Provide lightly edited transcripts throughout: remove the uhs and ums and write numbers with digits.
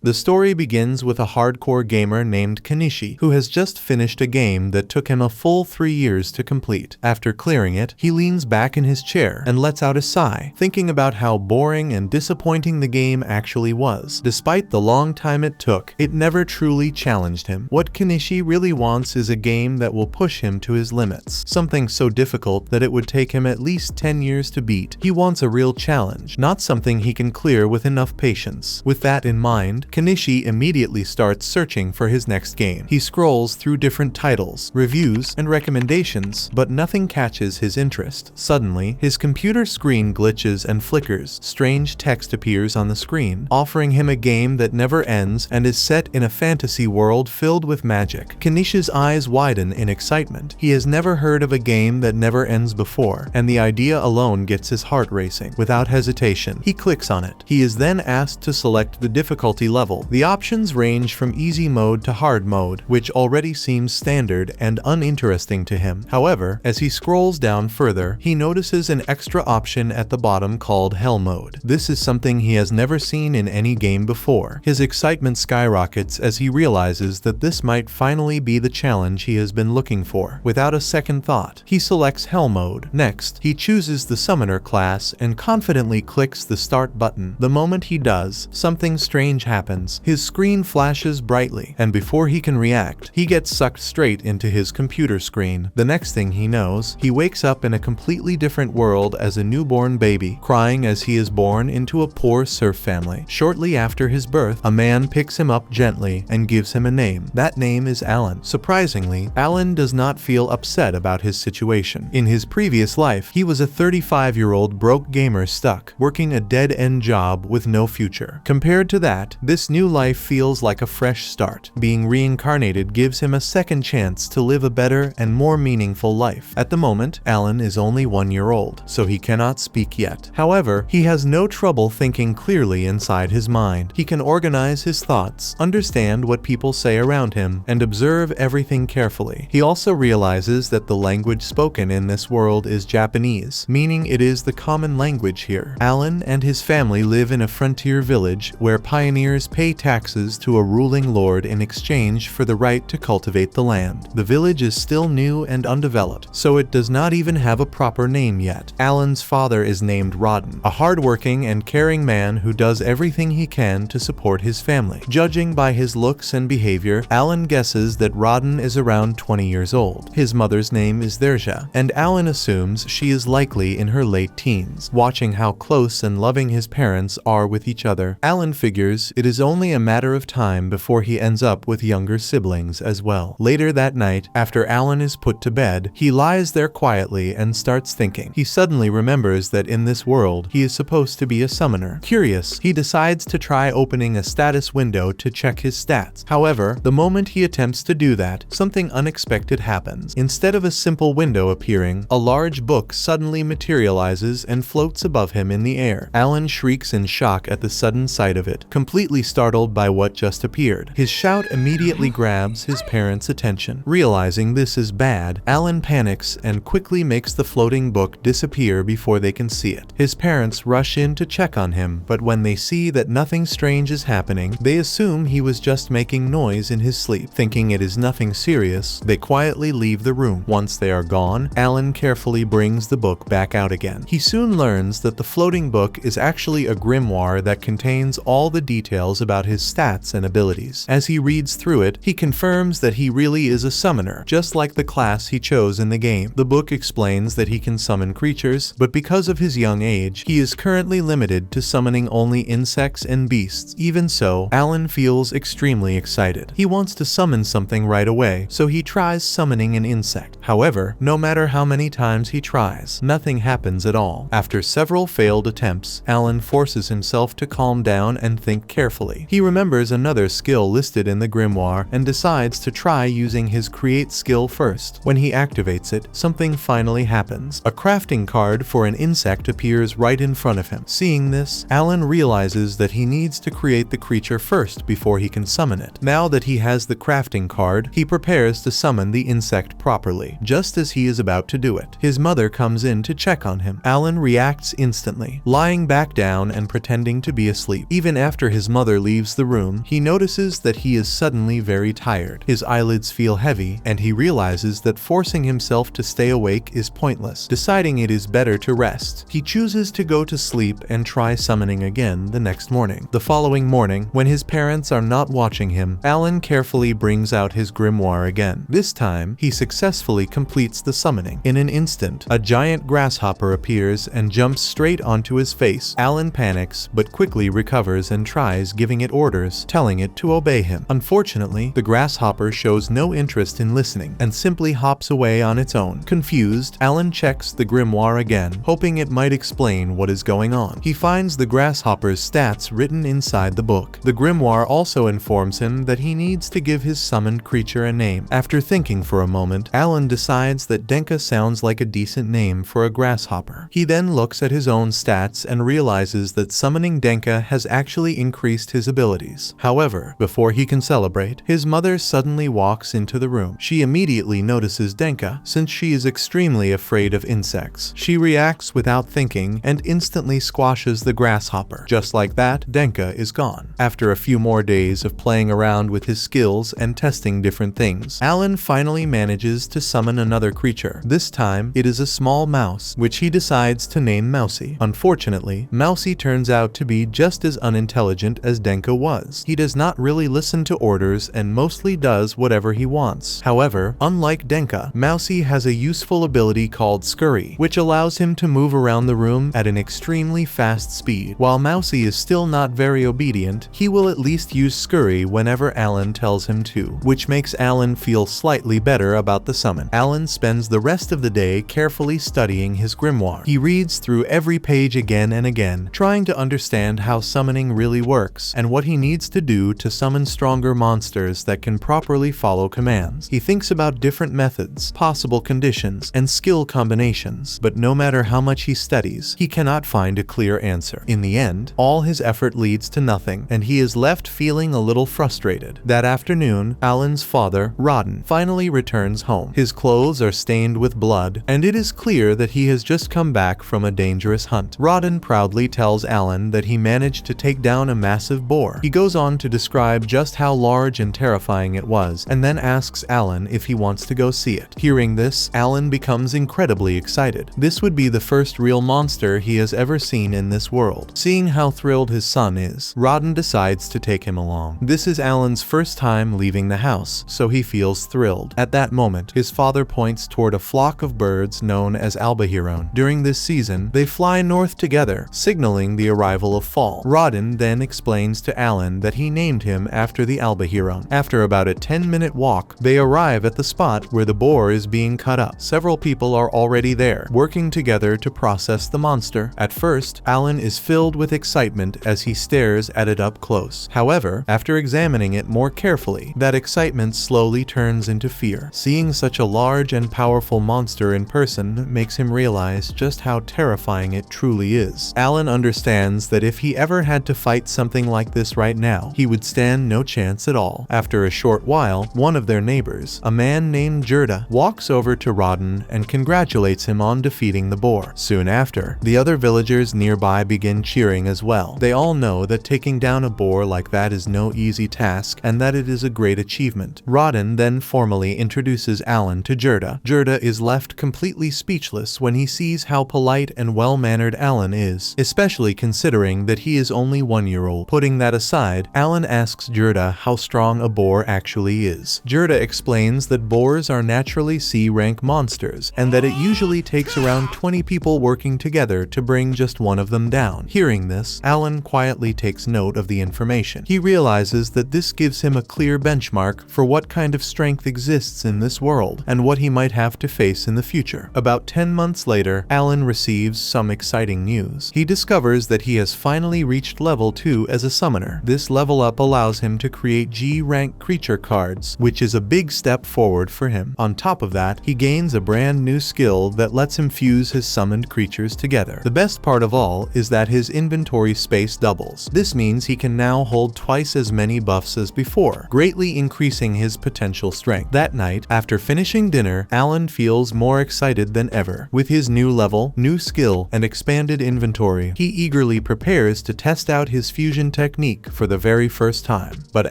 The story begins with a hardcore gamer named Kanishi, who has just finished a game that took him a full 3 years to complete. After clearing it, he leans back in his chair and lets out a sigh, thinking about how boring and disappointing the game actually was. Despite the long time it took, it never truly challenged him. What Kanishi really wants is a game that will push him to his limits, something so difficult that it would take him at least 10 years to beat. He wants a real challenge, not something he can clear with enough patience. With that in mind, Kanishi immediately starts searching for his next game. He scrolls through different titles, reviews, and recommendations, but nothing catches his interest. Suddenly, his computer screen glitches and flickers. Strange text appears on the screen, offering him a game that never ends and is set in a fantasy world filled with magic. Kanishi's eyes widen in excitement. He has never heard of a game that never ends before, and the idea alone gets his heart racing. Without hesitation, he clicks on it. He is then asked to select the difficulty level. The options range from easy mode to hard mode, which already seems standard and uninteresting to him. However, as he scrolls down further, he notices an extra option at the bottom called Hell mode. This is something he has never seen in any game before. His excitement skyrockets as he realizes that this might finally be the challenge he has been looking for. Without a second thought, he selects Hell mode. Next, he chooses the Summoner class and confidently clicks the Start button. The moment he does, something strange happens. His screen flashes brightly, and before he can react, he gets sucked straight into his computer screen. The next thing he knows, he wakes up in a completely different world as a newborn baby, crying as he is born into a poor serf family. Shortly after his birth, a man picks him up gently and gives him a name. That name is Alan. Surprisingly, Alan does not feel upset about his situation. In his previous life, he was a 35-year-old broke gamer stuck, working a dead-end job with no future. Compared to that, this new life feels like a fresh start. Being reincarnated gives him a second chance to live a better and more meaningful life. At the moment, Alan is only 1 year old, so he cannot speak yet. However, he has no trouble thinking clearly inside his mind. He can organize his thoughts, understand what people say around him, and observe everything carefully. He also realizes that the language spoken in this world is Japanese, meaning it is the common language here. Alan and his family live in a frontier village where pioneers pay taxes to a ruling lord in exchange for the right to cultivate the land. The village is still new and undeveloped, so it does not even have a proper name yet. Alan's father is named Rodden, a hardworking and caring man who does everything he can to support his family. Judging by his looks and behavior, Alan guesses that Rodden is around 20 years old. His mother's name is Derja, and Alan assumes she is likely in her late teens. Watching how close and loving his parents are with each other, Alan figures it is only a matter of time before he ends up with younger siblings as well. Later that night, after Alan is put to bed, he lies there quietly and starts thinking. He suddenly remembers that in this world, he is supposed to be a summoner. Curious, he decides to try opening a status window to check his stats. However, the moment he attempts to do that, something unexpected happens. Instead of a simple window appearing, a large book suddenly materializes and floats above him in the air. Alan shrieks in shock at the sudden sight of it, completely startled by what just appeared. His shout immediately grabs his parents' attention. Realizing this is bad, Alan panics and quickly makes the floating book disappear before they can see it. His parents rush in to check on him, but when they see that nothing strange is happening, they assume he was just making noise in his sleep. Thinking it is nothing serious, they quietly leave the room. Once they are gone, Alan carefully brings the book back out again. He soon learns that the floating book is actually a grimoire that contains all the details about his stats and abilities. As he reads through it, he confirms that he really is a summoner, just like the class he chose in the game. The book explains that he can summon creatures, but because of his young age, he is currently limited to summoning only insects and beasts. Even so, Alan feels extremely excited. He wants to summon something right away, so he tries summoning an insect. However, no matter how many times he tries, nothing happens at all. After several failed attempts, Alan forces himself to calm down and think carefully. He remembers another skill listed in the grimoire and decides to try using his create skill first. When he activates it, something finally happens. A crafting card for an insect appears right in front of him. Seeing this, Alan realizes that he needs to create the creature first before he can summon it. Now that he has the crafting card, he prepares to summon the insect properly. quickly, just as he is about to do it. His mother comes in to check on him. Alan reacts instantly, lying back down and pretending to be asleep. Even after his mother leaves the room, he notices that he is suddenly very tired. His eyelids feel heavy, and he realizes that forcing himself to stay awake is pointless. Deciding it is better to rest, he chooses to go to sleep and try summoning again the next morning. The following morning, when his parents are not watching him, Alan carefully brings out his grimoire again. This time, he successfully completes the summoning. In an instant, a giant grasshopper appears and jumps straight onto his face. Alan panics, but quickly recovers and tries giving it orders, telling it to obey him. Unfortunately, the grasshopper shows no interest in listening and simply hops away on its own. Confused, Alan checks the grimoire again, hoping it might explain what is going on. He finds the grasshopper's stats written inside the book. The grimoire also informs him that he needs to give his summoned creature a name. After thinking for a moment, Alan decides that Denka sounds like a decent name for a grasshopper. He then looks at his own stats and realizes that summoning Denka has actually increased his abilities. However, before he can celebrate, his mother suddenly walks into the room. She immediately notices Denka, since she is extremely afraid of insects. She reacts without thinking and instantly squashes the grasshopper. Just like that, Denka is gone. After a few more days of playing around with his skills and testing different things, Alan finally manages to summon another creature. This time, it is a small mouse, which he decides to name Mousy. Unfortunately, Mousy turns out to be just as unintelligent as Denka was. He does not really listen to orders and mostly does whatever he wants. However, unlike Denka, Mousy has a useful ability called Scurry, which allows him to move around the room at an extremely fast speed. While Mousy is still not very obedient, he will at least use Scurry whenever Alan tells him to, which makes Alan feel slightly better about the summon. Alan spends the rest of the day carefully studying his grimoire. He reads through every page again and again, trying to understand how summoning really works and what he needs to do to summon stronger monsters that can properly follow commands. He thinks about different methods, possible conditions, and skill combinations, but no matter how much he studies, he cannot find a clear answer. In the end, all his effort leads to nothing, and he is left feeling a little frustrated. That afternoon, Alan's father, Rodden, finally returns home. His clothes are stained with blood, and it is clear that he has just come back from a dangerous hunt. Rodden proudly tells Alan that he managed to take down a massive boar. He goes on to describe just how large and terrifying it was, and then asks Alan if he wants to go see it. Hearing this, Alan becomes incredibly excited. This would be the first real monster he has ever seen in this world. Seeing how thrilled his son is, Rodden decides to take him along. This is Alan's first time leaving the house, so he feels thrilled. At that moment, his father points toward a flock of birds known as albahiron. During this season, they fly north together, signaling the arrival of fall. Rodden then explains to Alan that he named him after the albahiron. After about a 10-minute walk, they arrive at the spot where the boar is being cut up. Several people are already there, working together to process the monster. At first, Alan is filled with excitement as he stares at it up close. However, after examining it more carefully, that excitement slowly turns into fear. Seeing such a large and powerful monster in person makes him realize just how terrifying it truly is. Alan understands that if he ever had to fight something like this right now, he would stand no chance at all. After a short while, one of their neighbors, a man named Gerda, walks over to Rodden and congratulates him on defeating the boar. Soon after, the other villagers nearby begin cheering as well. They all know that taking down a boar like that is no easy task and that it is a great achievement. Rodden then formally introduces Alan to Gerda. Gerda is left completely speechless when he sees how polite and well-mannered Alan is, especially considering that he is only 1-year-old. Putting that aside, Alan asks Gerda how strong a boar actually is. Gerda explains that boars are naturally C-rank monsters, and that it usually takes around 20 people working together to bring just one of them down. Hearing this, Alan quietly takes note of the information. He realizes that this gives him a clear benchmark for what kind of strength exists in this world, and what he might have to face in the future. About 10 months later, Alan receives some exciting news. He discovers that he has finally reached level 2 as a summoner. This level up allows him to create G-rank creature cards, which is a big step forward for him. On top of that, he gains a brand new skill that lets him fuse his summoned creatures together. The best part of all is that his inventory space doubles. This means he can now hold twice as many buffs as before, greatly increasing his potential strength. That night, after finishing During dinner, Alan feels more excited than ever. With his new level, new skill, and expanded inventory, he eagerly prepares to test out his fusion technique for the very first time. But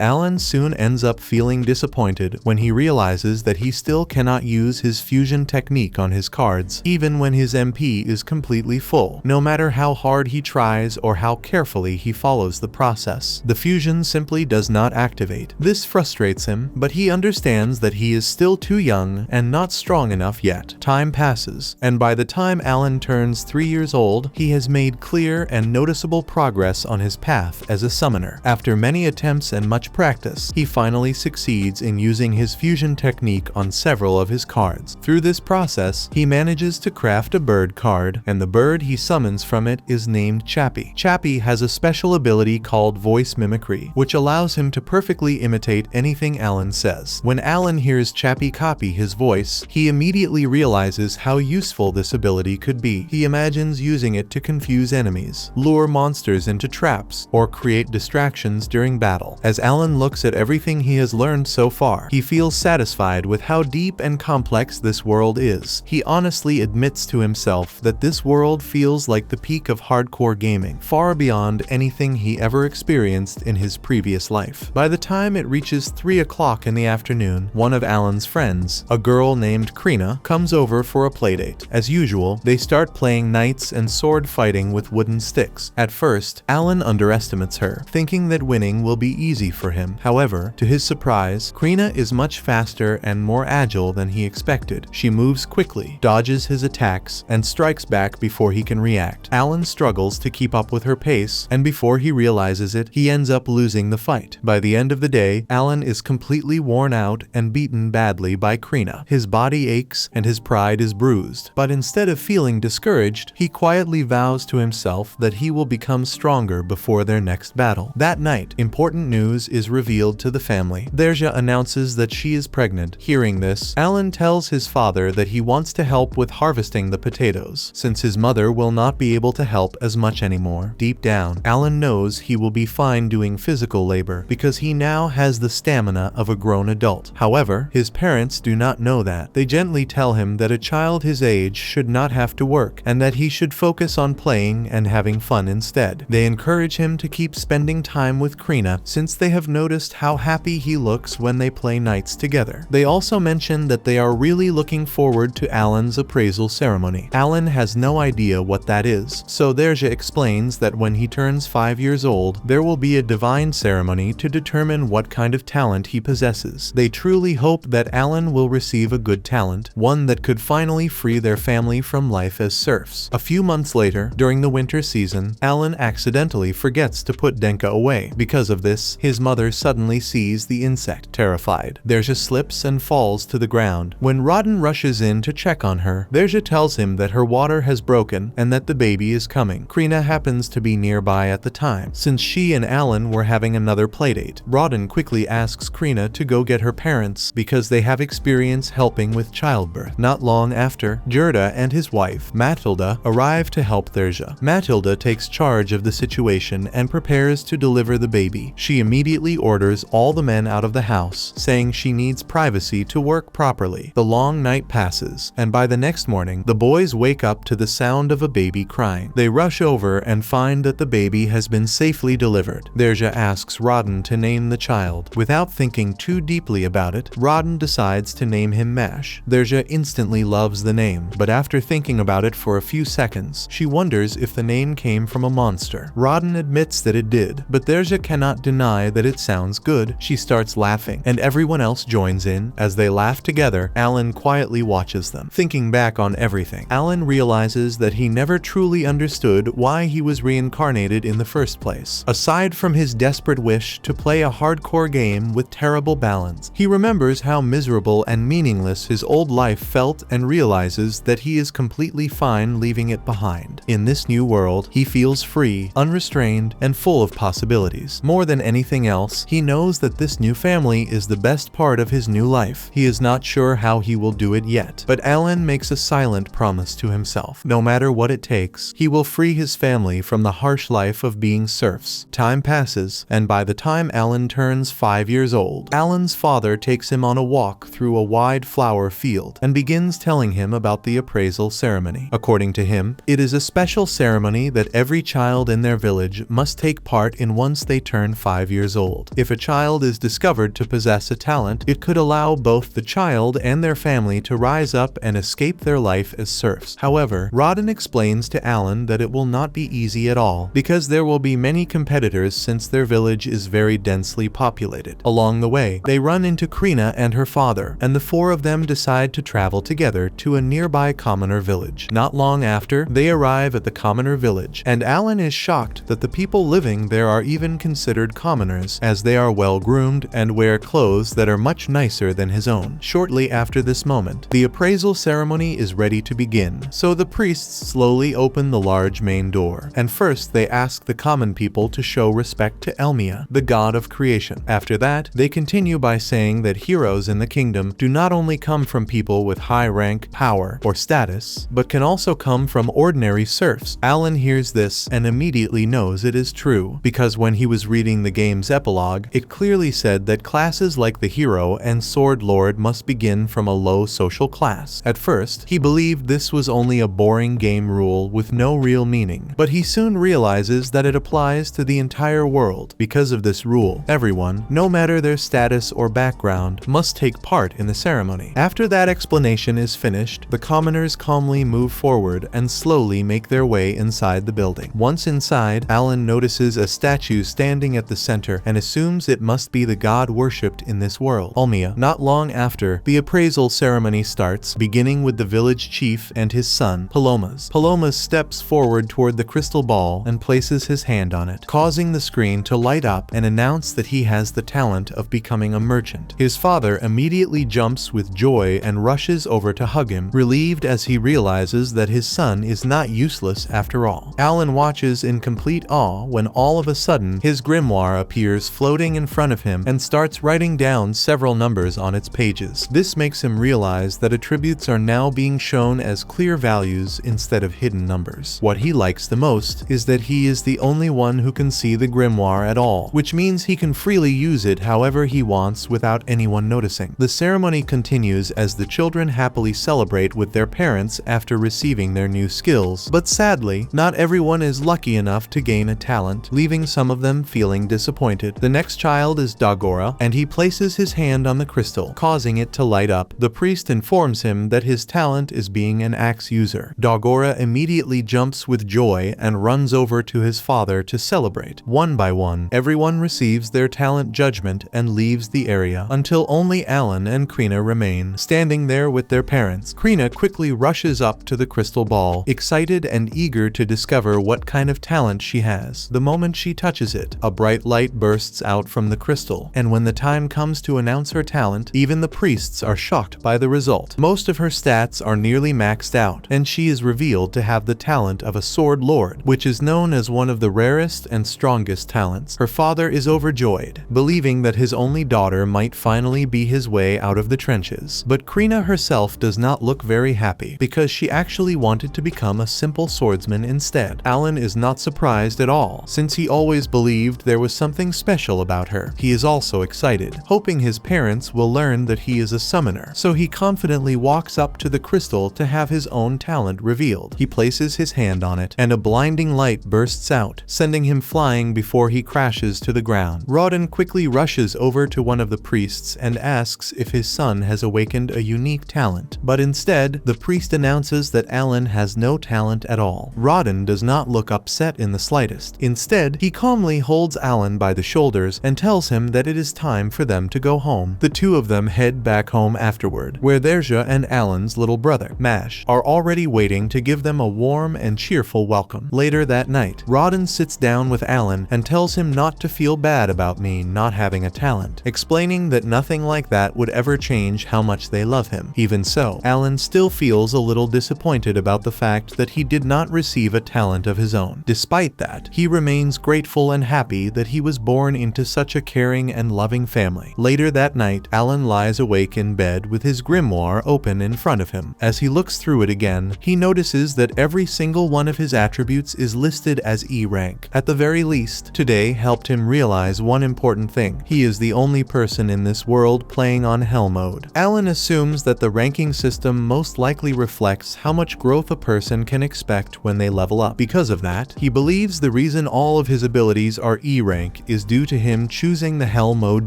Alan soon ends up feeling disappointed when he realizes that he still cannot use his fusion technique on his cards, even when his MP is completely full. No matter how hard he tries or how carefully he follows the process, the fusion simply does not activate. This frustrates him, but he understands that he is still too young and not strong enough yet. Time passes, and by the time Alan turns 3 years old, he has made clear and noticeable progress on his path as a summoner. After many attempts and much practice, he finally succeeds in using his fusion technique on several of his cards. Through this process, he manages to craft a bird card, and the bird he summons from it is named Chappie. Chappie has a special ability called voice mimicry, which allows him to perfectly imitate anything Alan says. When Alan hears Chappie copy his voice, he immediately realizes how useful this ability could be. He imagines using it to confuse enemies, lure monsters into traps, or create distractions during battle. As Alan looks at everything he has learned so far, he feels satisfied with how deep and complex this world is. He honestly admits to himself that this world feels like the peak of hardcore gaming, far beyond anything he ever experienced in his previous life. By the time it reaches 3 o'clock in the afternoon, one of Alan's friends, a girl named Krina, comes over for a playdate. As usual, they start playing knights and sword fighting with wooden sticks. At first, Alan underestimates her, thinking that winning will be easy for him. However, to his surprise, Krina is much faster and more agile than he expected. She moves quickly, dodges his attacks, and strikes back before he can react. Alan struggles to keep up with her pace, and before he realizes it, he ends up losing the fight. By the end of the day, Alan is completely worn out and beaten badly by Krina. His body aches and his pride is bruised, but instead of feeling discouraged, he quietly vows to himself that he will become stronger before their next battle. That night, important news is revealed to the family. Derja announces that she is pregnant. Hearing this, Alan tells his father that he wants to help with harvesting the potatoes, since his mother will not be able to help as much anymore. Deep down, Alan knows he will be fine doing physical labor because he now has the stamina of a grown adult. However, his parents do not know that. They gently tell him that a child his age should not have to work and that he should focus on playing and having fun instead. They encourage him to keep spending time with Krina since they have noticed how happy he looks when they play nights together. They also mention that they are really looking forward to Alan's appraisal ceremony. Alan has no idea what that is, so Derja explains that when he turns 5 years old, there will be a divine ceremony to determine what kind of talent he possesses. They truly hope that Alan will receive a good talent, one that could finally free their family from life as serfs. A few months later, during the winter season, Alan accidentally forgets to put Denka away. Because of this, his mother suddenly sees the insect. Terrified, Derja slips and falls to the ground. When Rodden rushes in to check on her, Derja tells him that her water has broken and that the baby is coming. Krina happens to be nearby at the time, since she and Alan were having another playdate. Rodden quickly asks Krina to go get her parents because they have experience helping with childbirth. Not long after, Gerda and his wife, Matilda, arrive to help Derja. Matilda takes charge of the situation and prepares to deliver the baby. She immediately orders all the men out of the house, saying she needs privacy to work properly. The long night passes, and by the next morning, the boys wake up to the sound of a baby crying. They rush over and find that the baby has been safely delivered. Derja asks Rodden to name the child. Without thinking too deeply about it, Rodden decides to name him Mash. Derja instantly loves the name, but after thinking about it for a few seconds, she wonders if the name came from a monster. Rodden admits that it did, but Derja cannot deny that it sounds good. She starts laughing, and everyone else joins in. As they laugh together, Alan quietly watches them. Thinking back on everything, Alan realizes that he never truly understood why he was reincarnated in the first place. Aside from his desperate wish to play a hardcore game with terrible balance, he remembers how miserable and meaningless his old life felt and realizes that he is completely fine leaving it behind. In this new world, he feels free, unrestrained, and full of possibilities. More than anything else, he knows that this new family is the best part of his new life. He is not sure how he will do it yet, but Alan makes a silent promise to himself. No matter what it takes, he will free his family from the harsh life of being serfs. Time passes, and by the time Alan turns 5 years old, Alan's father takes him on a walk through a wide flower field and begins telling him about the appraisal ceremony. According to him, it is a special ceremony that every child in their village must take part in once they turn 5 years old. If a child is discovered to possess a talent, it could allow both the child and their family to rise up and escape their life as serfs. However, Rawdon explains to Alan that it will not be easy at all, because there will be many competitors since their village is very densely populated. Along the way, they run into Krina and her father, and the four of them decide to travel together to a nearby commoner village. Not long after, they arrive at the commoner village, and Alan is shocked that the people living there are even considered commoners, as they are well groomed and wear clothes that are much nicer than his own. Shortly after this moment, the appraisal ceremony is ready to begin, so the priests slowly open the large main door, and first they ask the common people to show respect to Elmia, the god of creation. After that, they continue by saying that heroes in the kingdom do not only come from people with high rank, power, or status, but can also come from ordinary serfs. Alan hears this and immediately knows it is true, because when he was reading the game's epilogue, it clearly said that classes like the hero and sword lord must begin from a low social class. At first, he believed this was only a boring game rule with no real meaning, but he soon realizes that it applies to the entire world. Because of this rule, everyone, no matter their status or background, must take part in the ceremony. After that explanation is finished, the commoners calmly move forward and slowly make their way inside the building. Once inside, Alan notices a statue standing at the center and assumes it must be the god worshipped in this world, Elmia. Not long after, the appraisal ceremony starts, beginning with the village chief and his son, Palomas. Palomas steps forward toward the crystal ball and places his hand on it, causing the screen to light up and announce that he has the talent of becoming a merchant. His father immediately jumps with joy and rushes over to hug him, relieved as he realizes that his son is not useless after all. Alan watches in complete awe when all of a sudden his grimoire appears floating in front of him and starts writing down several numbers on its pages. This makes him realize that attributes are now being shown as clear values instead of hidden numbers. What he likes the most is that he is the only one who can see the grimoire at all, which means he can freely use it however he wants without anyone noticing. The ceremony continues as the children happily celebrate with their parents after receiving their new skills, but sadly, not everyone is lucky enough to gain a talent, leaving some of them feeling disappointed. The next child is Dagora, and he places his hand on the crystal, causing it to light up. The priest informs him that his talent is being an axe user. Dagora immediately jumps with joy and runs over to his father to celebrate. One by one, everyone receives their talent judgment and leaves the area, until only Alan and Krina remain, standing there with their parents. Krina quickly rushes up to the crystal ball, excited and eager to discover what kind of talent she has. The moment she touches it, a bright light bursts out from the crystal, and when the time comes to announce her talent, even the priests are shocked by the result. Most of her stats are nearly maxed out, and she is revealed to have the talent of a sword lord, which is known as one of the rarest and strongest talents. Her father is overjoyed, believing that his only daughter might finally be his way out of the trenches. But Krina herself does not look very happy, because she actually wanted to become a simple swordsman instead. Alan is not surprised at all, since he always believed there was something special about her. He is also excited, hoping his parents will learn that he is a summoner, so he confidently walks up to the crystal to have his own talent revealed. He places his hand on it, and a blinding light bursts out, sending him flying before he crashes to the ground. Rawdon quickly rushes over to one of the priests and asks if his son has awakened a unique talent, but instead, the priest announces that Alan has no talent at all. Rawdon does not look upset in the slightest. Instead, he calmly holds Alan by the shoulders and tells him that it is time for them to go home. The two of them head back home afterward, where Derja and Alan's little brother, Mash, are already waiting to give them a warm and cheerful welcome. Later that night, Rawdon sits down with Alan and tells him not to feel bad about me not having a talent, explaining that nothing like that would ever change how much they love him. Even so, Alan still feels a little disappointed about the fact that he did not receive a talent of his own. Despite that, he remains grateful and happy that he was born into such a caring and loving family. Later that night, Alan lies awake in bed with his grimoire open in front of him. As he looks through it again, he notices that every single one of his attributes is listed as E rank. At the very least, today helped him realize one important thing. He is the only person in this world playing on Hell mode. mode. Alan assumes that the ranking system most likely reflects how much growth a person can expect when they level up. Because of that, he believes the reason all of his abilities are E rank is due to him choosing the Hell mode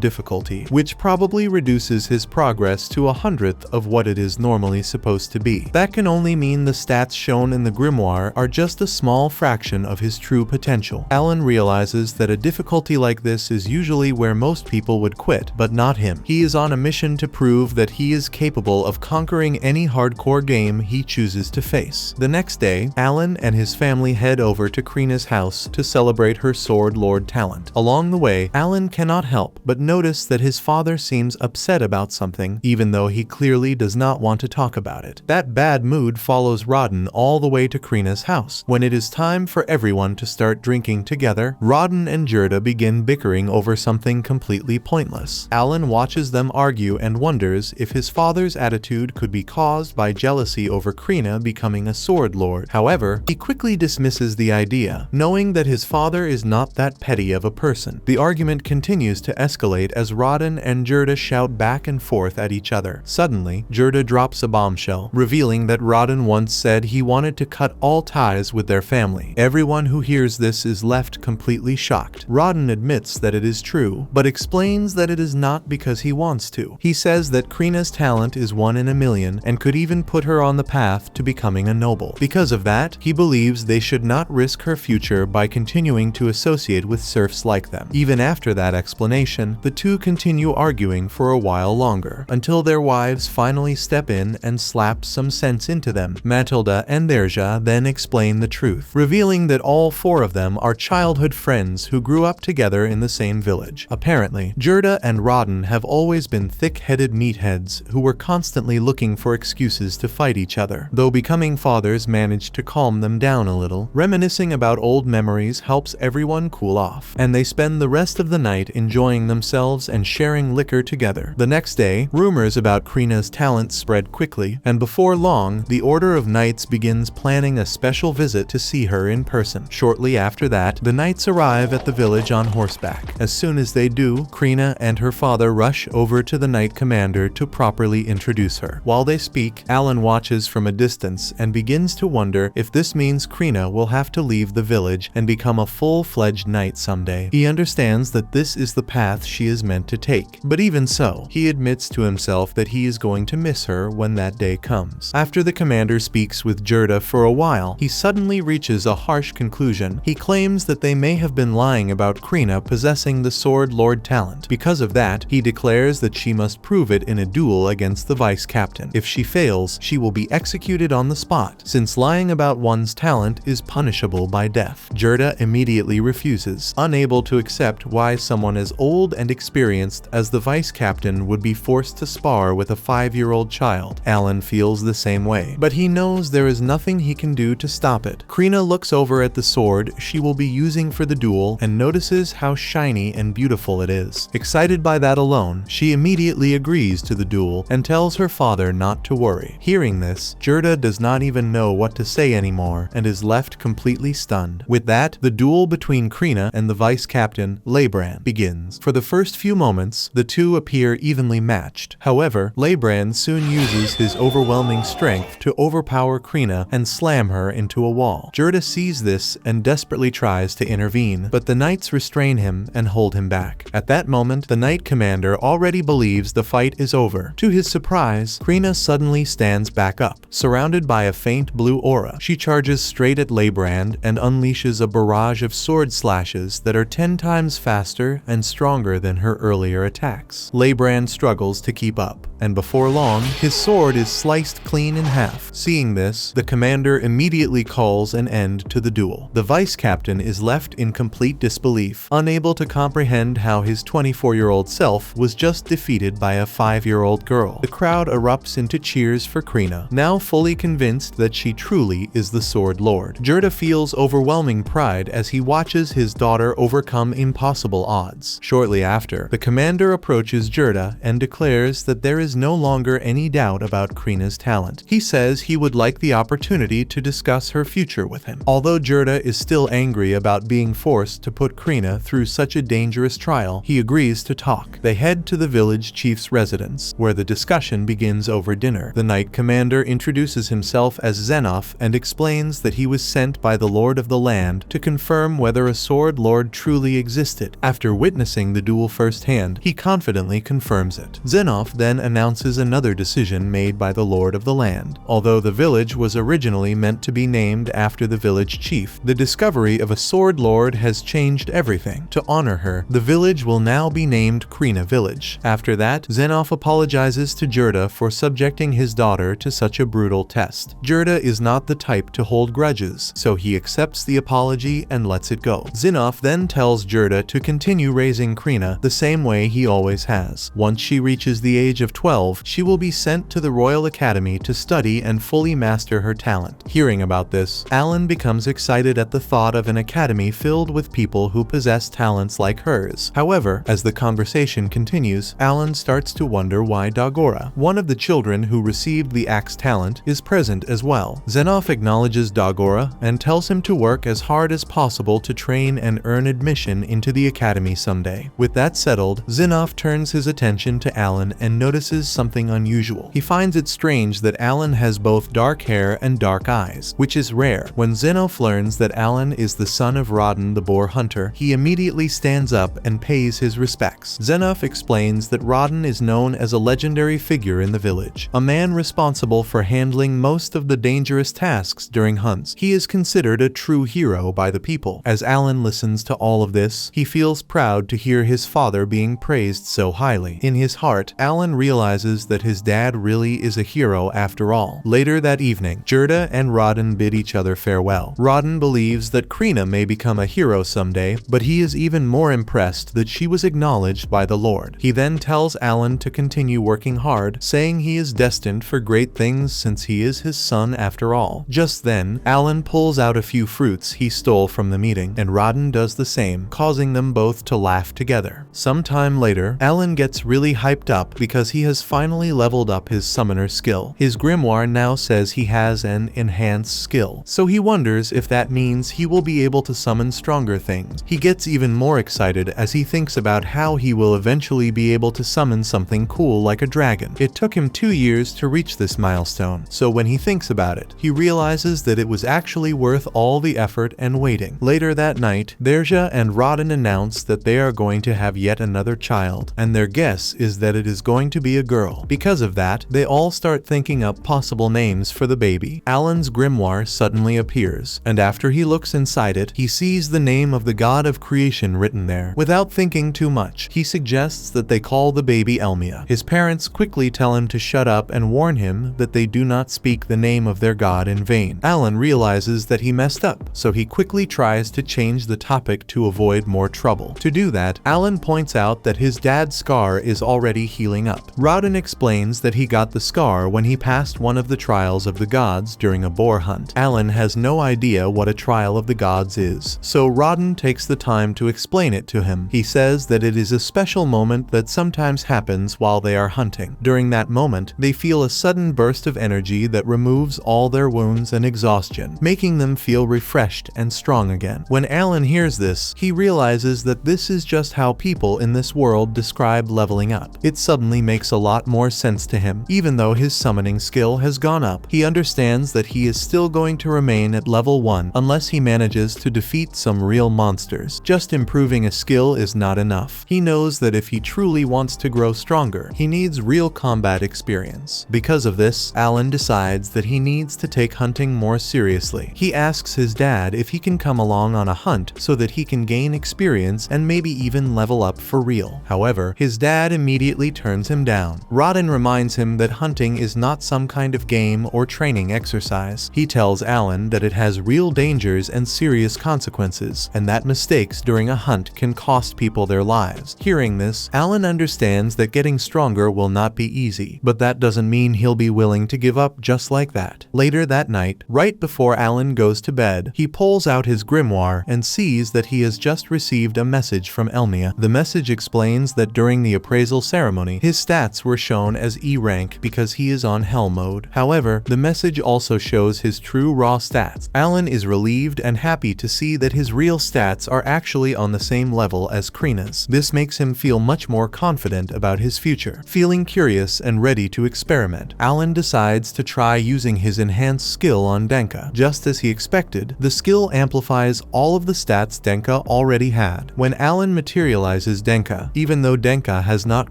difficulty, which probably reduces his progress to 100th of what it is normally supposed to be. That can only mean the stats shown in the grimoire are just a small fraction of his true potential. Alan realizes that a difficulty like this is usually where most people would quit, but not him. He is on a mission to prove that he is capable of conquering any hardcore game he chooses to face. The next day, Alan and his family head over to Krina's house to celebrate her Sword Lord talent. Along the way, Alan cannot help but notice that his father seems upset about something, even though he clearly does not want to talk about it. That bad mood follows Rodden all the way to Krina's house. When it is time for everyone to start drinking together, Rodden and Gerda begin bickering over something completely pointless. Alan watches them argue and wonders if his father's attitude could be caused by jealousy over Krina becoming a Sword Lord. However, he quickly dismisses the idea, knowing that his father is not that petty of a person. The argument continues to escalate as Rodden and Gerda shout back and forth at each other. Suddenly, Gerda drops a bombshell, revealing that Rodden once said he wanted to cut all ties with their family. Everyone who hears this is left completely shocked. Rodden admits that it is true, but explains that it is not because he wants to. He says that Krina's talent is 1 in a million and could even put her on the path to becoming a noble. Because of that, he believes they should not risk her future by continuing to associate with serfs like them. Even after that explanation, the two continue arguing for a while longer, until their wives finally step in and slap some sense into them. Matilda and Derja then explain the truth, revealing that all 4 of them are childhood friends who grew up together in the same village. Apparently, Gerda and Rodden have always been thick-headed meatheads who were constantly looking for excuses to fight each other, though becoming fathers managed to calm them down a little. Reminiscing about old memories helps everyone cool off, and they spend the rest of the night enjoying themselves and sharing liquor together. The next day, rumors about Krina's talent spread quickly, and before long, the Order of Knights begins planning a special visit to see her in person. Shortly after that, the knights arrive at the village on horseback. As soon as they do, Krina and her father rush over to the knight commander to properly introduce her. While they speak, Alan watches from a distance and begins to wonder if this means Krina will have to leave the village and become a full-fledged knight someday. He understands that this is the path she is meant to take, but even so, he admits to himself that he is going to miss her when that day comes. After the commander speaks with Gerda for a while, he suddenly reaches a harsh conclusion. He claims that they may have been lying about Krina possessing the Sword Lord talent. Because of that, he declares that she must prove it in a duel against the vice captain. If she fails, she will be executed on the spot, since lying about one's talent is punishable by death. Gerda immediately refuses, unable to accept why someone as old and experienced as the vice captain would be forced to spar with a 5-year-old child. Alan feels the same way, but he knows there is nothing he can do to stop it. Krina looks over at the sword she will be using for the duel and notices how shiny and beautiful it is. Excited by that alone, she immediately agrees to the duel and tells her father not to worry. Hearing this, Gerda does not even know what to say anymore and is left completely stunned. With that, the duel between Krina and the vice captain, Leibrand, begins. For the first few moments, the two appear evenly matched. However, Leibrand soon uses his overwhelming strength to overpower Krina and slam her into a wall. Gerda sees this and desperately tries to intervene, but the knights restrain him and hold him back. At that moment, the knight commander already believes the fight is over. To his surprise, Krina suddenly stands back up, surrounded by a faint blue aura. She charges straight at Leibrand and unleashes a barrage of sword slashes that are 10 times faster and stronger than her earlier attacks. Leibrand struggles to keep up, and before long, his sword is sliced clean in half. Seeing this, the commander immediately calls an end to the duel. The vice captain is left in complete disbelief, unable to comprehend how his 24-year-old self was just defeated by a 5-year-old girl. The crowd erupts into cheers for Krina, now fully convinced that she truly is the Sword Lord. Gerda feels overwhelming pride as he watches his daughter overcome impossible odds. Shortly after, the commander approaches Gerda and declares that there is is no longer any doubt about Krina's talent. He says he would like the opportunity to discuss her future with him. Although Jurda is still angry about being forced to put Krina through such a dangerous trial, he agrees to talk. They head to the village chief's residence, where the discussion begins over dinner. The knight commander introduces himself as Xenof and explains that he was sent by the lord of the land to confirm whether a sword lord truly existed. After witnessing the duel firsthand, he confidently confirms it. Xenof then announces another decision made by the lord of the land. Although the village was originally meant to be named after the village chief, the discovery of a sword lord has changed everything. To honor her, the village will now be named Krina Village. After that, Xenof apologizes to Jurda for subjecting his daughter to such a brutal test. Jurda is not the type to hold grudges, so he accepts the apology and lets it go. Xenof then tells Jurda to continue raising Krina the same way he always has. Once she reaches the age of 12, she will be sent to the Royal Academy to study and fully master her talent. Hearing about this, Alan becomes excited at the thought of an academy filled with people who possess talents like hers. However, as the conversation continues, Alan starts to wonder why Dagora, one of the children who received the axe talent, is present as well. Xenof acknowledges Dagora and tells him to work as hard as possible to train and earn admission into the academy someday. With that settled, Xenof turns his attention to Alan and notices something unusual. He finds it strange that Alan has both dark hair and dark eyes, which is rare. When Xenof learns that Alan is the son of Rodden the boar hunter, he immediately stands up and pays his respects. Xenof explains that Rodden is known as a legendary figure in the village, a man responsible for handling most of the dangerous tasks during hunts. He is considered a true hero by the people. As Alan listens to all of this, he feels proud to hear his father being praised so highly. In his heart, Alan realizes that his dad really is a hero after all. Later that evening, Jurda and Rodden bid each other farewell. Rodden believes that Krina may become a hero someday, but he is even more impressed that she was acknowledged by the Lord. He then tells Alan to continue working hard, saying he is destined for great things since he is his son after all. Just then, Alan pulls out a few fruits he stole from the meeting, and Rodden does the same, causing them both to laugh together. Sometime later, Alan gets really hyped up because he has finally leveled up his summoner skill. His grimoire now says he has an enhanced skill, so he wonders if that means he will be able to summon stronger things. He gets even more excited as he thinks about how he will eventually be able to summon something cool like a dragon. It took him 2 years to reach this milestone, so when he thinks about it, he realizes that it was actually worth all the effort and waiting. Later that night, Derja and Rodden announce that they are going to have yet another child, and their guess is that it is going to be a girl. Because of that, they all start thinking up possible names for the baby. Alan's grimoire suddenly appears, and after he looks inside it, he sees the name of the god of creation written there. Without thinking too much, he suggests that they call the baby Elmia. His parents quickly tell him to shut up and warn him that they do not speak the name of their god in vain. Alan realizes that he messed up, so he quickly tries to change the topic to avoid more trouble. To do that, Alan points out that his dad's scar is already healing up. Rodden explains that he got the scar when he passed one of the trials of the gods during a boar hunt. Alan has no idea what a trial of the gods is, so Rodden takes the time to explain it to him. He says that it is a special moment that sometimes happens while they are hunting. During that moment, they feel a sudden burst of energy that removes all their wounds and exhaustion, making them feel refreshed and strong again. When Alan hears this, he realizes that this is just how people in this world describe leveling up. It suddenly makes a lot more sense to him. Even though his summoning skill has gone up, he understands that he is still going to remain at level 1 unless he manages to defeat some real monsters. Just improving a skill is not enough. He knows that if he truly wants to grow stronger, he needs real combat experience. Because of this, Alan decides that he needs to take hunting more seriously. He asks his dad if he can come along on a hunt so that he can gain experience and maybe even level up for real. However, his dad immediately turns him down. Rodden reminds him that hunting is not some kind of game or training exercise. He tells Alan that it has real dangers and serious consequences, and that mistakes during a hunt can cost people their lives. Hearing this, Alan understands that getting stronger will not be easy, but that doesn't mean he'll be willing to give up just like that. Later that night, right before Alan goes to bed, he pulls out his grimoire and sees that he has just received a message from Elmia. The message explains that during the appraisal ceremony, his stats stats were shown as E rank because he is on hell mode. However, the message also shows his true raw stats. Alan is relieved and happy to see that his real stats are actually on the same level as Krina's. This makes him feel much more confident about his future. Feeling curious and ready to experiment, Alan decides to try using his enhanced skill on Denka. Just as he expected, the skill amplifies all of the stats Denka already had. When Alan materializes Denka, even though Denka has not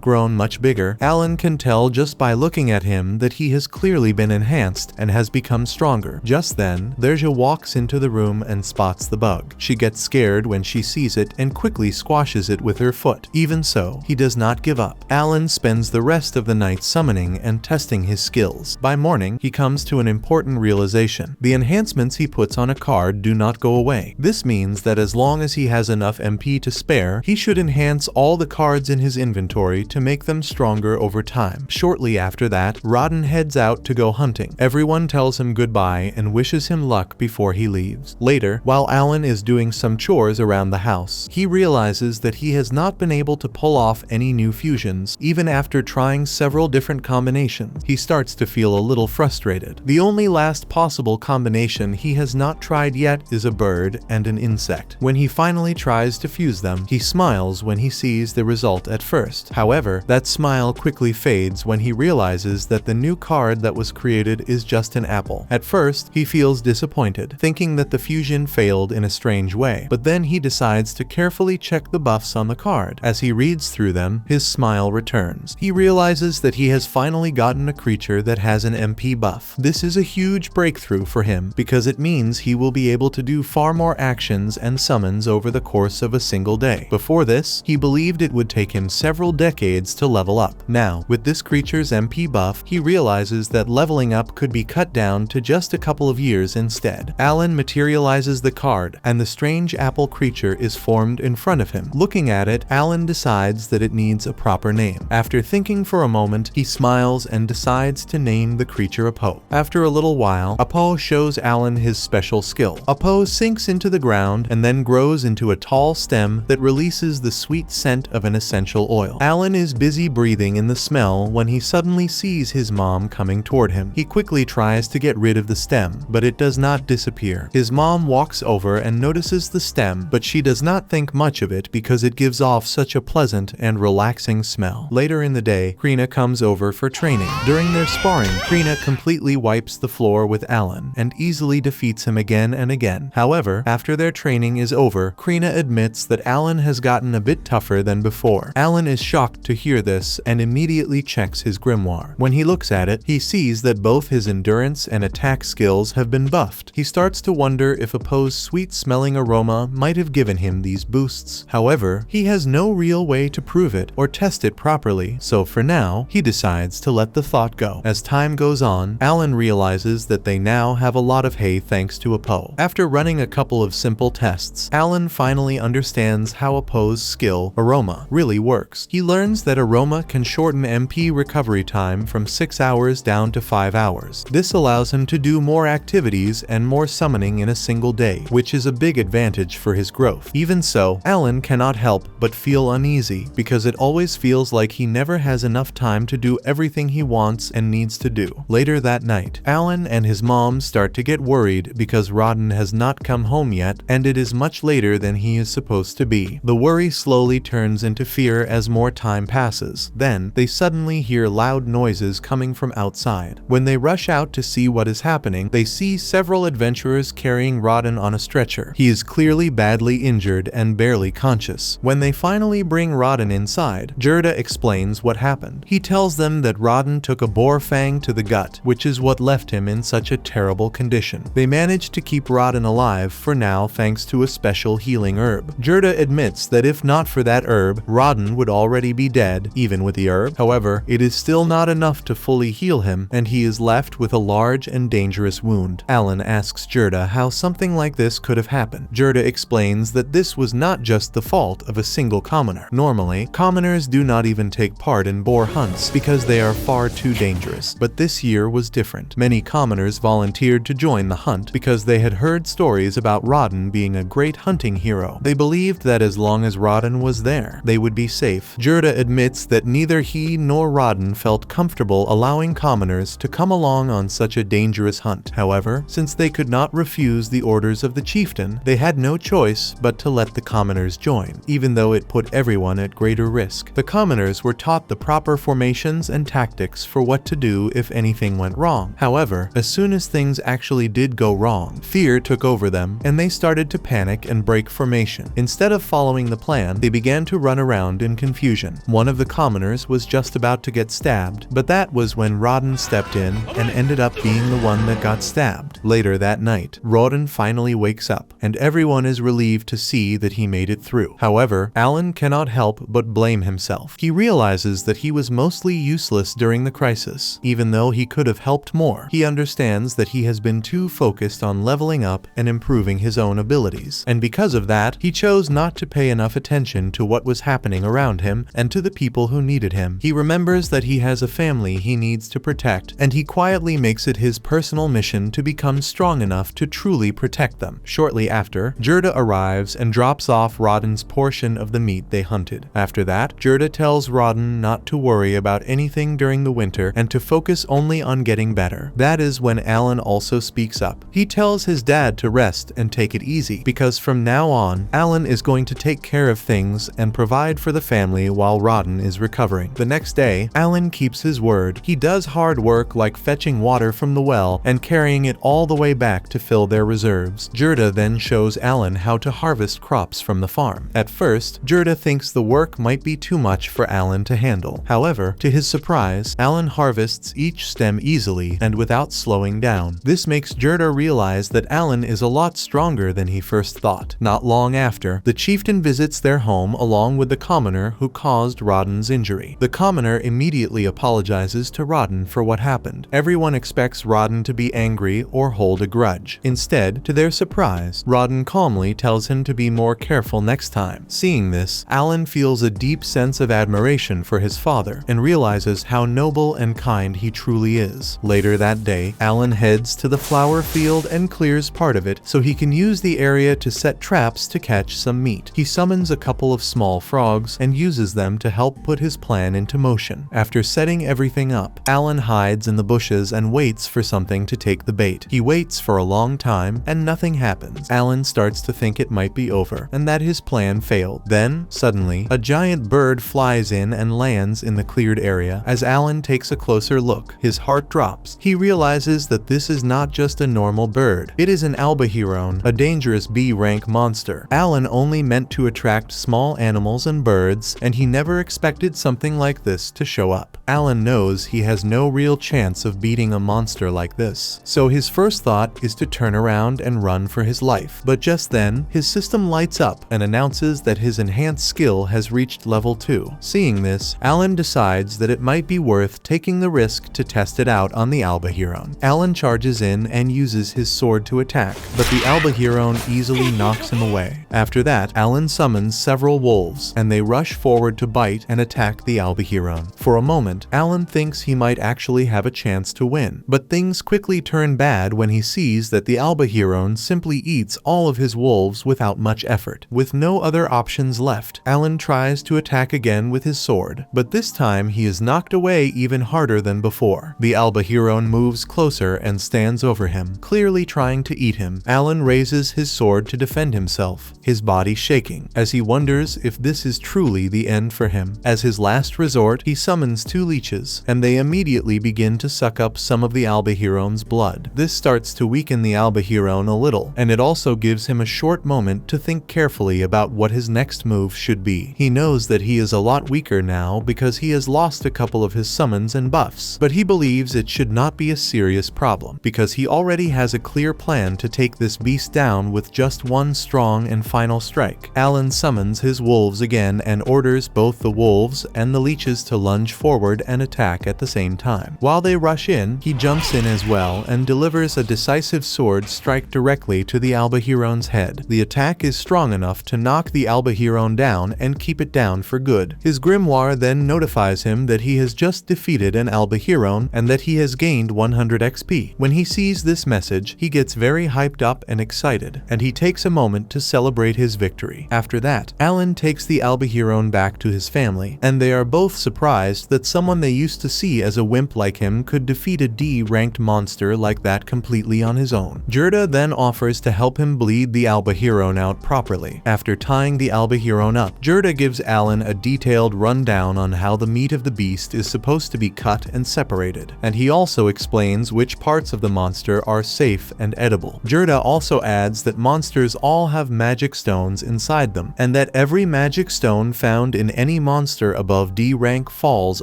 grown much bigger, Alan can tell just by looking at him that he has clearly been enhanced and has become stronger. Just then, Derja walks into the room and spots the bug. She gets scared when she sees it and quickly squashes it with her foot. Even so, he does not give up. Alan spends the rest of the night summoning and testing his skills. By morning, he comes to an important realization. The enhancements he puts on a card do not go away. This means that as long as he has enough MP to spare, he should enhance all the cards in his inventory to make them stronger over time. Shortly after that, Rodden heads out to go hunting. Everyone tells him goodbye and wishes him luck before he leaves. Later, while Alan is doing some chores around the house, he realizes that he has not been able to pull off any new fusions, even after trying several different combinations. He starts to feel a little frustrated. The only last possible combination he has not tried yet is a bird and an insect. When he finally tries to fuse them, he smiles when he sees the result at first. However, that smile quickly fades when he realizes that the new card that was created is just an apple. At first, he feels disappointed, thinking that the fusion failed in a strange way, but then he decides to carefully check the buffs on the card. As he reads through them, his smile returns. He realizes that he has finally gotten a creature that has an MP buff. This is a huge breakthrough for him because it means he will be able to do far more actions and summons over the course of a single day. Before this, he believed it would take him several decades to level up. Now, with this creature's MP buff, he realizes that leveling up could be cut down to just a couple of years instead. Alan materializes the card, and the strange apple creature is formed in front of him. Looking at it, Alan decides that it needs a proper name. After thinking for a moment, he smiles and decides to name the creature Apo. After a little while, Apo shows Alan his special skill. Apo sinks into the ground and then grows into a tall stem that releases the sweet scent of an essential oil. Alan is busy breathing in the smell when he suddenly sees his mom coming toward him. He quickly tries to get rid of the stem, but it does not disappear. His mom walks over and notices the stem, but she does not think much of it because it gives off such a pleasant and relaxing smell. Later in the day, Krina comes over for training. During their sparring, Krina completely wipes the floor with Alan and easily defeats him again and again. However, after their training is over, Krina admits that Alan has gotten a bit tougher than before. Alan is shocked to hear this and immediately checks his grimoire. When he looks at it, he sees that both his endurance and attack skills have been buffed. He starts to wonder if Apo's sweet-smelling aroma might have given him these boosts. However, he has no real way to prove it or test it properly, so for now, he decides to let the thought go. As time goes on, Alan realizes that they now have a lot of hay thanks to Apo. After running a couple of simple tests, Alan finally understands how Apo's skill, Aroma, really works. He learns that Aroma can shorten MP recovery time from 6 hours down to 5 hours. This allows him to do more activities and more summoning in a single day, which is a big advantage for his growth. Even so, Alan cannot help but feel uneasy because it always feels like he never has enough time to do everything he wants and needs to do. Later that night, Alan and his mom start to get worried because Rodden has not come home yet and it is much later than he is supposed to be. The worry slowly turns into fear as more time passes. Then, they suddenly hear loud noises coming from outside. When they rush out to see what is happening, they see several adventurers carrying Rodden on a stretcher. He is clearly badly injured and barely conscious. When they finally bring Rodden inside, Gerda explains what happened. He tells them that Rodden took a boar fang to the gut, which is what left him in such a terrible condition. They managed to keep Rodden alive for now thanks to a special healing herb. Gerda admits that if not for that herb, Rodden would already be dead, even with the herb. However, it is still not enough to fully heal him, and he is left with a large and dangerous wound. Alan asks Gerda how something like this could have happened. Gerda explains that this was not just the fault of a single commoner. Normally, commoners do not even take part in boar hunts because they are far too dangerous. But this year was different. Many commoners volunteered to join the hunt because they had heard stories about Rodden being a great hunting hero. They believed that as long as Rodden was there, they would be safe. Gerda admits that neither he nor Rodden felt comfortable allowing commoners to come along on such a dangerous hunt. However, since they could not refuse the orders of the chieftain, they had no choice but to let the commoners join, even though it put everyone at greater risk. The commoners were taught the proper formations and tactics for what to do if anything went wrong. However, as soon as things actually did go wrong, fear took over them, and they started to panic and break formation. Instead of following the plan, they began to run around in confusion. One of the commoners was just about to get stabbed, but that was when Rodden stepped in and ended up being the one that got stabbed. Later that night, Rodden finally wakes up, and everyone is relieved to see that he made it through. However, Alan cannot help but blame himself. He realizes that he was mostly useless during the crisis. Even though he could have helped more, he understands that he has been too focused on leveling up and improving his own abilities. And because of that, he chose not to pay enough attention to what was happening around him and to the people who needed him. He remembers that he has a family he needs to protect, and he quietly makes it his personal mission to become strong enough to truly protect them. Shortly after, Gerda arrives and drops off Rodden's portion of the meat they hunted. After that, Gerda tells Rodden not to worry about anything during the winter and to focus only on getting better. That is when Alan also speaks up. He tells his dad to rest and take it easy, because from now on, Alan is going to take care of things and provide for the family while Rodden is recovering. The next day, Alan keeps his word. He does hard work like fetching water from the well and carrying it all the way back to fill their reserves. Gerda then shows Alan how to harvest crops from the farm. At first, Gerda thinks the work might be too much for Alan to handle. However, to his surprise, Alan harvests each stem easily and without slowing down. This makes Gerda realize that Alan is a lot stronger than he first thought. Not long after, the chieftain visits their home along with the commoner who caused Rodden's injury. The commoner immediately apologizes to Rodden for what happened. Everyone expects Rodden to be angry or hold a grudge. Instead, to their surprise, Rodden calmly tells him to be more careful next time. Seeing this, Alan feels a deep sense of admiration for his father and realizes how noble and kind he truly is. Later that day, Alan heads to the flower field and clears part of it so he can use the area to set traps to catch some meat. He summons a couple of small frogs and uses them to help put his plan into motion. After setting everything up, Alan hides in the bushes and waits for something to take the bait. He waits for a long time and nothing happens. Alan starts to think it might be over and that his plan failed. Then, suddenly, a giant bird flies in and lands in the cleared area. As Alan takes a closer look, his heart drops. He realizes that this is not just a normal bird. It is an albahiron, a dangerous B-rank monster. Alan only meant to attract small animals and birds, and he never expected something like this to show up. Alan knows he has no real chance of beating a monster like this, so his first thought is to turn around and run for his life. But just then, his system lights up and announces that his enhanced skill has reached level 2. Seeing this, Alan decides that it might be worth taking the risk to test it out on the albahiron. Alan charges in and uses his sword to attack, but the albahiron easily knocks him away. After that, Alan summons several wolves, and they rush forward to bite and attack the albahiron. For a moment, Alan thinks he might actually have a chance to win, but things quickly turn bad when he sees that the albahiron simply eats all of his wolves without much effort. With no other options left, Alan tries to attack again with his sword, but this time he is knocked away even harder than before. The albahiron moves closer and stands over him, clearly trying to eat him. Alan raises his sword to defend himself, his body shaking, as he wonders if this is truly the end for him. As his last resort, he summons 2 leeches, and they immediately begin to suck up some of the albahiron's blood. This starts to weaken the albahiron a little, and it also gives him a short moment to think carefully about what his next move should be. He knows that he is a lot weaker now because he has lost a couple of his summons and buffs, but he believes it should not be a serious problem, because he already has a clear plan to take this beast down with just one strong and final strike. Alan summons his wolves again and orders both the wolves and the leeches to lunge forward sword and attack at the same time. While they rush in, he jumps in as well and delivers a decisive sword strike directly to the Albahiron's head. The attack is strong enough to knock the Albahiron down and keep it down for good. His grimoire then notifies him that he has just defeated an Albahiron and that he has gained 100 XP. When he sees this message, he gets very hyped up and excited, and he takes a moment to celebrate his victory. After that, Alan takes the Albahiron back to his family, and they are both surprised that someone they used to see as a wimp like him could defeat a D-ranked monster like that completely on his own. Gerda then offers to help him bleed the Albahiron out properly. After tying the Albahiron up, Gerda gives Alan a detailed rundown on how the meat of the beast is supposed to be cut and separated, and he also explains which parts of the monster are safe and edible. Gerda also adds that monsters all have magic stones inside them, and that every magic stone found in any monster above D rank falls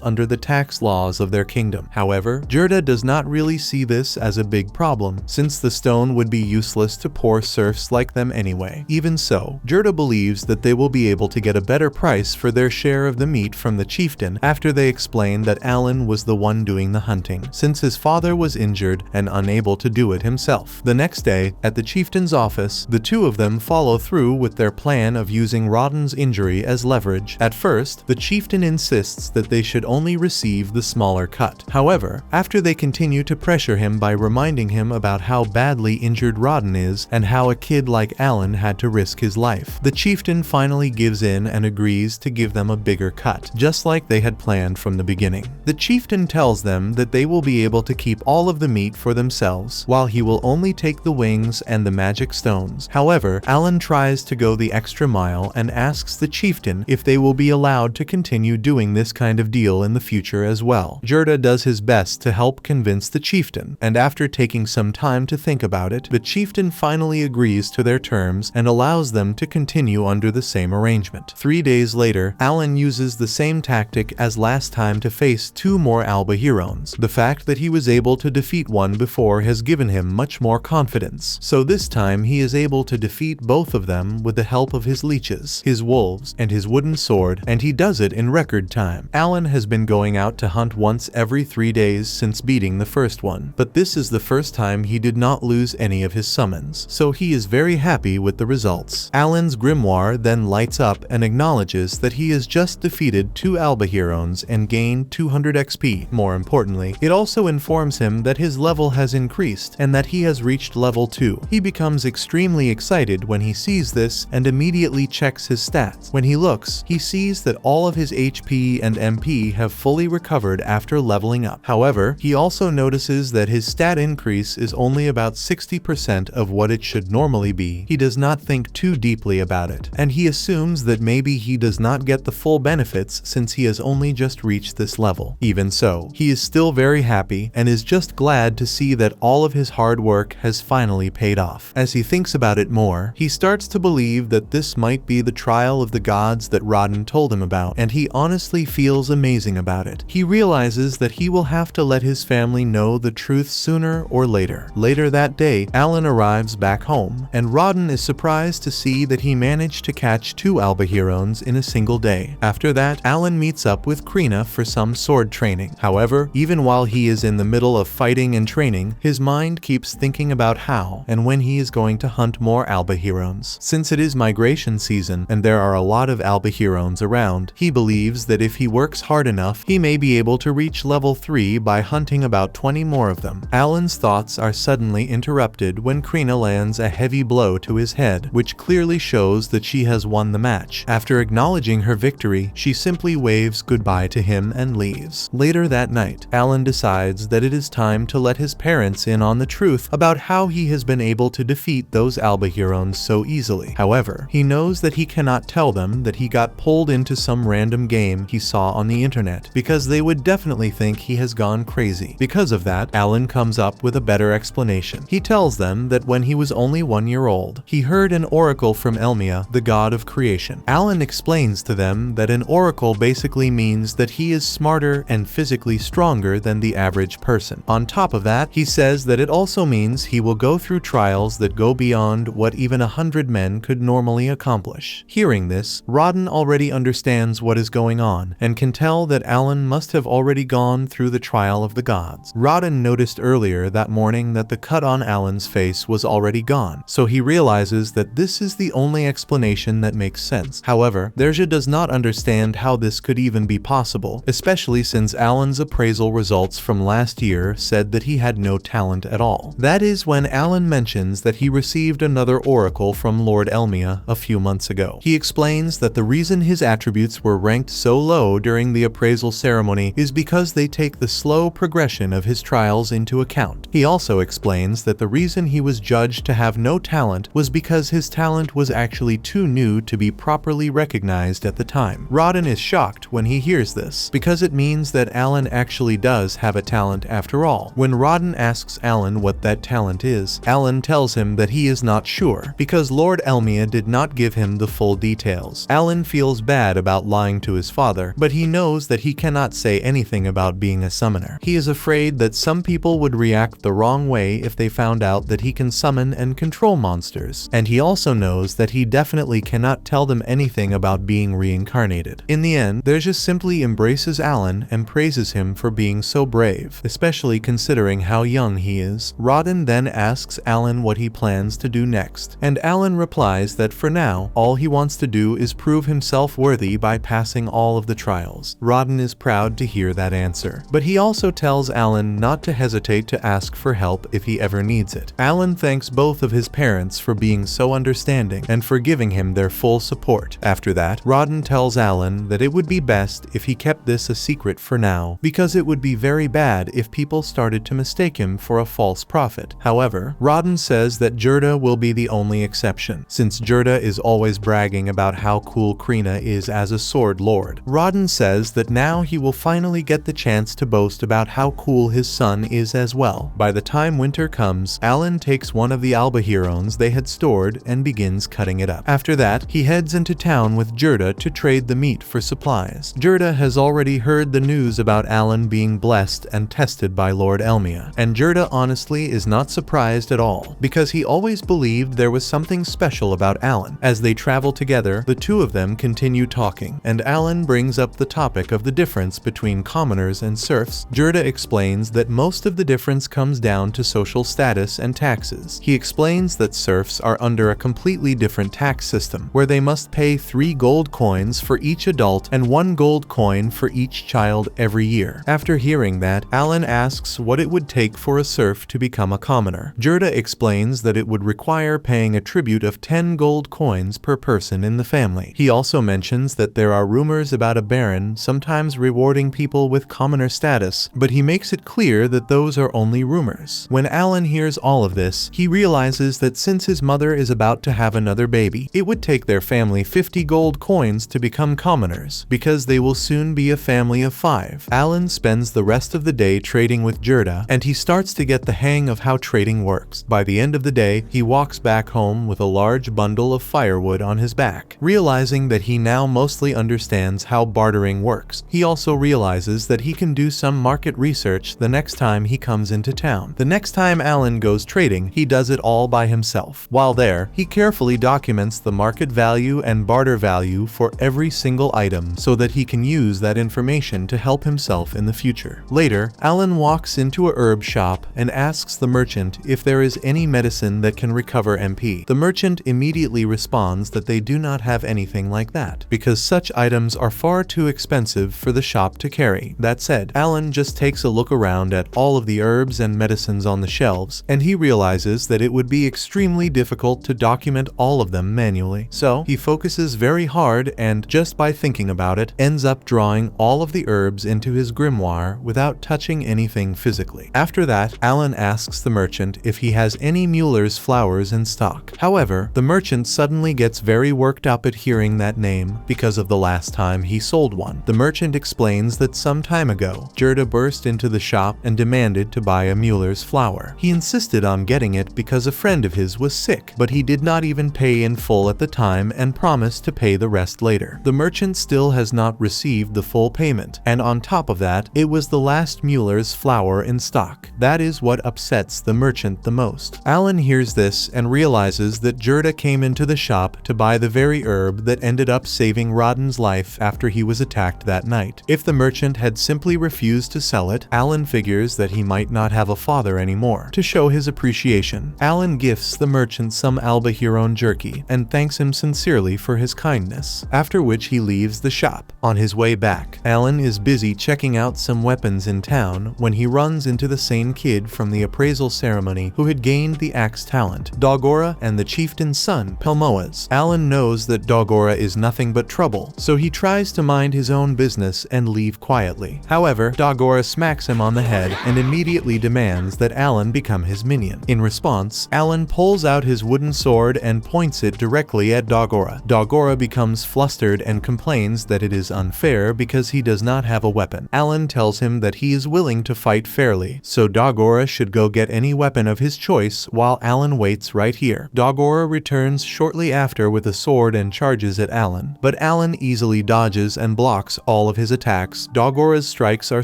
under the tax laws of their kingdom. However, Gerda does not really see this as a big problem, since the stone would be useless to poor serfs like them anyway. Even so, Gerda believes that they will be able to get a better price for their share of the meat from the chieftain after they explain that Alan was the one doing the hunting, since his father was injured and unable to do it himself. The next day, at the chieftain's office, the two of them follow through with their plan of using Rodden's injury as leverage. At first, the chieftain insists that they should only receive the smaller cut. However, after they continue to pressure him by reminding him about how badly injured Rodden is and how a kid like Alan had to risk his life, the chieftain finally gives in and agrees to give them a bigger cut, just like they had planned from the beginning. The chieftain tells them that they will be able to keep all of the meat for themselves, while he will only take the wings and the magic stones. However, Alan tries to go the extra mile and asks the chieftain if they will be allowed to continue doing this kind of deal in the future as well. Gerda does his best to help convince the chieftain, and after taking some time to think about it, the chieftain finally agrees to their terms and allows them to continue under the same arrangement. 3 days later, Alan uses the same tactic as last time to face 2 more Albahirons. The fact that he was able to defeat one before has given him much more confidence, so this time he is able to defeat both of them with the help of his leeches, his wolves, and his wooden sword, and he does it in record time. Alan has been going out to hunt once every 3 days since beating the first one, but this is the first time he did not lose any of his summons, so he is very happy with the results. Alan's grimoire then lights up and acknowledges that he has just defeated 2 Albahirons and gained 200 XP. More importantly, it also informs him that his level has increased and that he has reached level 2. He becomes extremely excited when he sees this and immediately checks his stats. When he looks, he sees that all of his HP and MP have fully recovered after leveling up. However, he also notices that his stat increase is only about 60% of what it should normally be. He does not think too deeply about it, and he assumes that maybe he does not get the full benefits since he has only just reached this level. Even so, he is still very happy and is just glad to see that all of his hard work has finally paid off. As he thinks about it more, he starts to believe that this might be the trial of the gods that Rodden told him about, and he honestly feels amazing about it. He realizes that he will have to let his family know the truth sooner or later. Later that day, Alan arrives back home, and Rodden is surprised to see that he managed to catch 2 Albahirons in a single day. After that, Alan meets up with Krina for some sword training. However, even while he is in the middle of fighting and training, his mind keeps thinking about how and when he is going to hunt more Albahirons. Since it is migration season and there are a lot of Albahirons around, he believes that if he works hard enough, he may be able to reach level 3 by hunting about 20 more of them. Alan's thoughts are suddenly interrupted when Krina lands a heavy blow to his head, which clearly shows that she has won the match. After acknowledging her victory, she simply waves goodbye to him and leaves. Later that night, Alan decides that it is time to let his parents in on the truth about how he has been able to defeat those Albahirons so easily. However, he knows that he cannot tell them that he got pulled into some random game he saw on the internet, because they would definitely think he has gone crazy. Because of that, Alan comes up with a better explanation. He tells them that when he was only 1 year old, he heard an oracle from Elmia, the god of creation. Alan explains to them that an oracle basically means that he is smarter and physically stronger than the average person. On top of that, he says that it also means he will go through trials that go beyond what even 100 men could normally accomplish. Hearing this, Rodden already understands what is going on and can tell that Alan must have already gone through the trial of the gods. Rodden noticed earlier that morning that the cut on Alan's face was already gone, so he realizes that this is the only explanation that makes sense. However, Derja does not understand how this could even be possible, especially since Alan's appraisal results from last year said that he had no talent at all. That is when Alan mentions that he received another oracle from Lord Elmia a few months ago. He explains that the reason his attributes were ranked so low during the appraisal ceremony is because they take the slow progression of his trials into account. He also explains that the reason he was judged to have no talent was because his talent was actually too new to be properly recognized at the time. Rodden is shocked when he hears this, because it means that Alan actually does have a talent after all. When Rodden asks Alan what that talent is, Alan tells him that he is not sure, because Lord Elmia did not give him the full details. Alan feels bad about lying to his father, but he knows that he cannot say anything about being a summoner. He is afraid that some people would react the wrong way if they found out that he can summon and control monsters, and he also knows that he definitely cannot tell them anything about being reincarnated. In the end, Derja simply embraces Alan and praises him for being so brave, especially considering how young he is. Rodden then asks Alan what he plans to do next, and Alan replies that for now, all he wants to do is prove himself worthy by passing all of the trials. Rodden is proud to hear that answer, but he also tells Alan not to hesitate to ask for help if he ever needs it. Alan thanks both of his parents for being so understanding and for giving him their full support. After that, Rodden tells Alan that it would be best if he kept this a secret for now, because it would be very bad if people started to mistake him for a false prophet. However, Rodden says that Gerda will be the only exception, since Gerda is always bragging about how cool Krina is as a sword lord. Rodden says that now he will finally get the chance to boast about how cool his son is as well. By the time winter comes, Alan takes one of the albaherones they had stored and begins cutting it up. After that, he heads into town with Gerda to trade the meat for supplies. Gerda has already heard the news about Alan being blessed and tested by Lord Elmia, and Gerda honestly is not surprised at all, because he always believed there was something special about Alan. As they travel together, the two of them continue talking, and Alan brings up the topic of the difference between commoners and serfs. Gerda explains that most of the difference comes down to social status and taxes. He explains that serfs are under a completely different tax system, where they must pay 3 gold coins for each adult and 1 gold coin for each child every year. After hearing that, Alan asks what it would take for a serf to become a commoner. Gerda explains that it would require paying a tribute of 10 gold coins per person in the family. He also mentions that there are rumors about a baron sometimes rewarding people with commoner status, but he makes it clear that those are only rumors. When Alan hears all of this, he realizes that since his mother is about to have another baby, it would take their family 50 gold coins to become commoners, because they will soon be a family of 5. Alan spends the rest of the day trading with Gerda, and he starts to get the hang of how trading works. By the end of the day, he walks back home with a large bundle of firewood on his back. Realizing that he now mostly understands how bartering works, he also realizes that he can do some market research the next time he comes into town. The next time Alan goes trading, he does it all by himself. While there, he carefully documents the market value and barter value for every single item so that he can use that information to help himself in the future. Later, Alan walks into a herb shop and asks the merchant if there is any medicine that can recover MP. The merchant immediately responds that they do not have anything like that, because such items are far too expensive for the shop to carry. That said, Alan just takes a look around at all of the herbs and medicines on the shelves, and he realizes that it would be extremely difficult to document all of them manually. So, he focuses very hard and, just by thinking about it, ends up drawing all of the herbs into his grimoire without touching anything physically. After that, Alan asks the merchant if he has any Mueller's flowers in stock. However, the merchant suddenly gets very worked up at hearing that name because of the last time he sold one. The merchant explains that some time ago, Gerda burst into the shop and demanded to buy a Mueller's flower. He insisted on getting it because a friend of his was sick, but he did not even pay in full at the time and promised to pay the rest later. The merchant still has not received the full payment, and on top of that, it was the last Mueller's flower in stock. That is what upsets the merchant the most. Alan hears this and realizes that Gerda came into the shop to buy the very herb that ended up saving Rodden's life after he was attacked that night. night. If the merchant had simply refused to sell it, Alan figures that he might not have a father anymore. To show his appreciation, Alan gifts the merchant some albahiron jerky and thanks him sincerely for his kindness, after which he leaves the shop. On his way back, Alan is busy checking out some weapons in town when he runs into the same kid from the appraisal ceremony who had gained the axe talent, Dogora, and the chieftain's son, Pelmoas. Alan knows that Dogora is nothing but trouble, so he tries to mind his own business and leave quietly. However, Dogora smacks him on the head and immediately demands that Alan become his minion. In response, Alan pulls out his wooden sword and points it directly at Dogora. Dogora becomes flustered and complains that it is unfair because he does not have a weapon. Alan tells him that he is willing to fight fairly, so Dogora should go get any weapon of his choice while Alan waits right here. Dogora returns shortly after with a sword and charges at Alan, but Alan easily dodges and blocks all of his attacks. Dogora's strikes are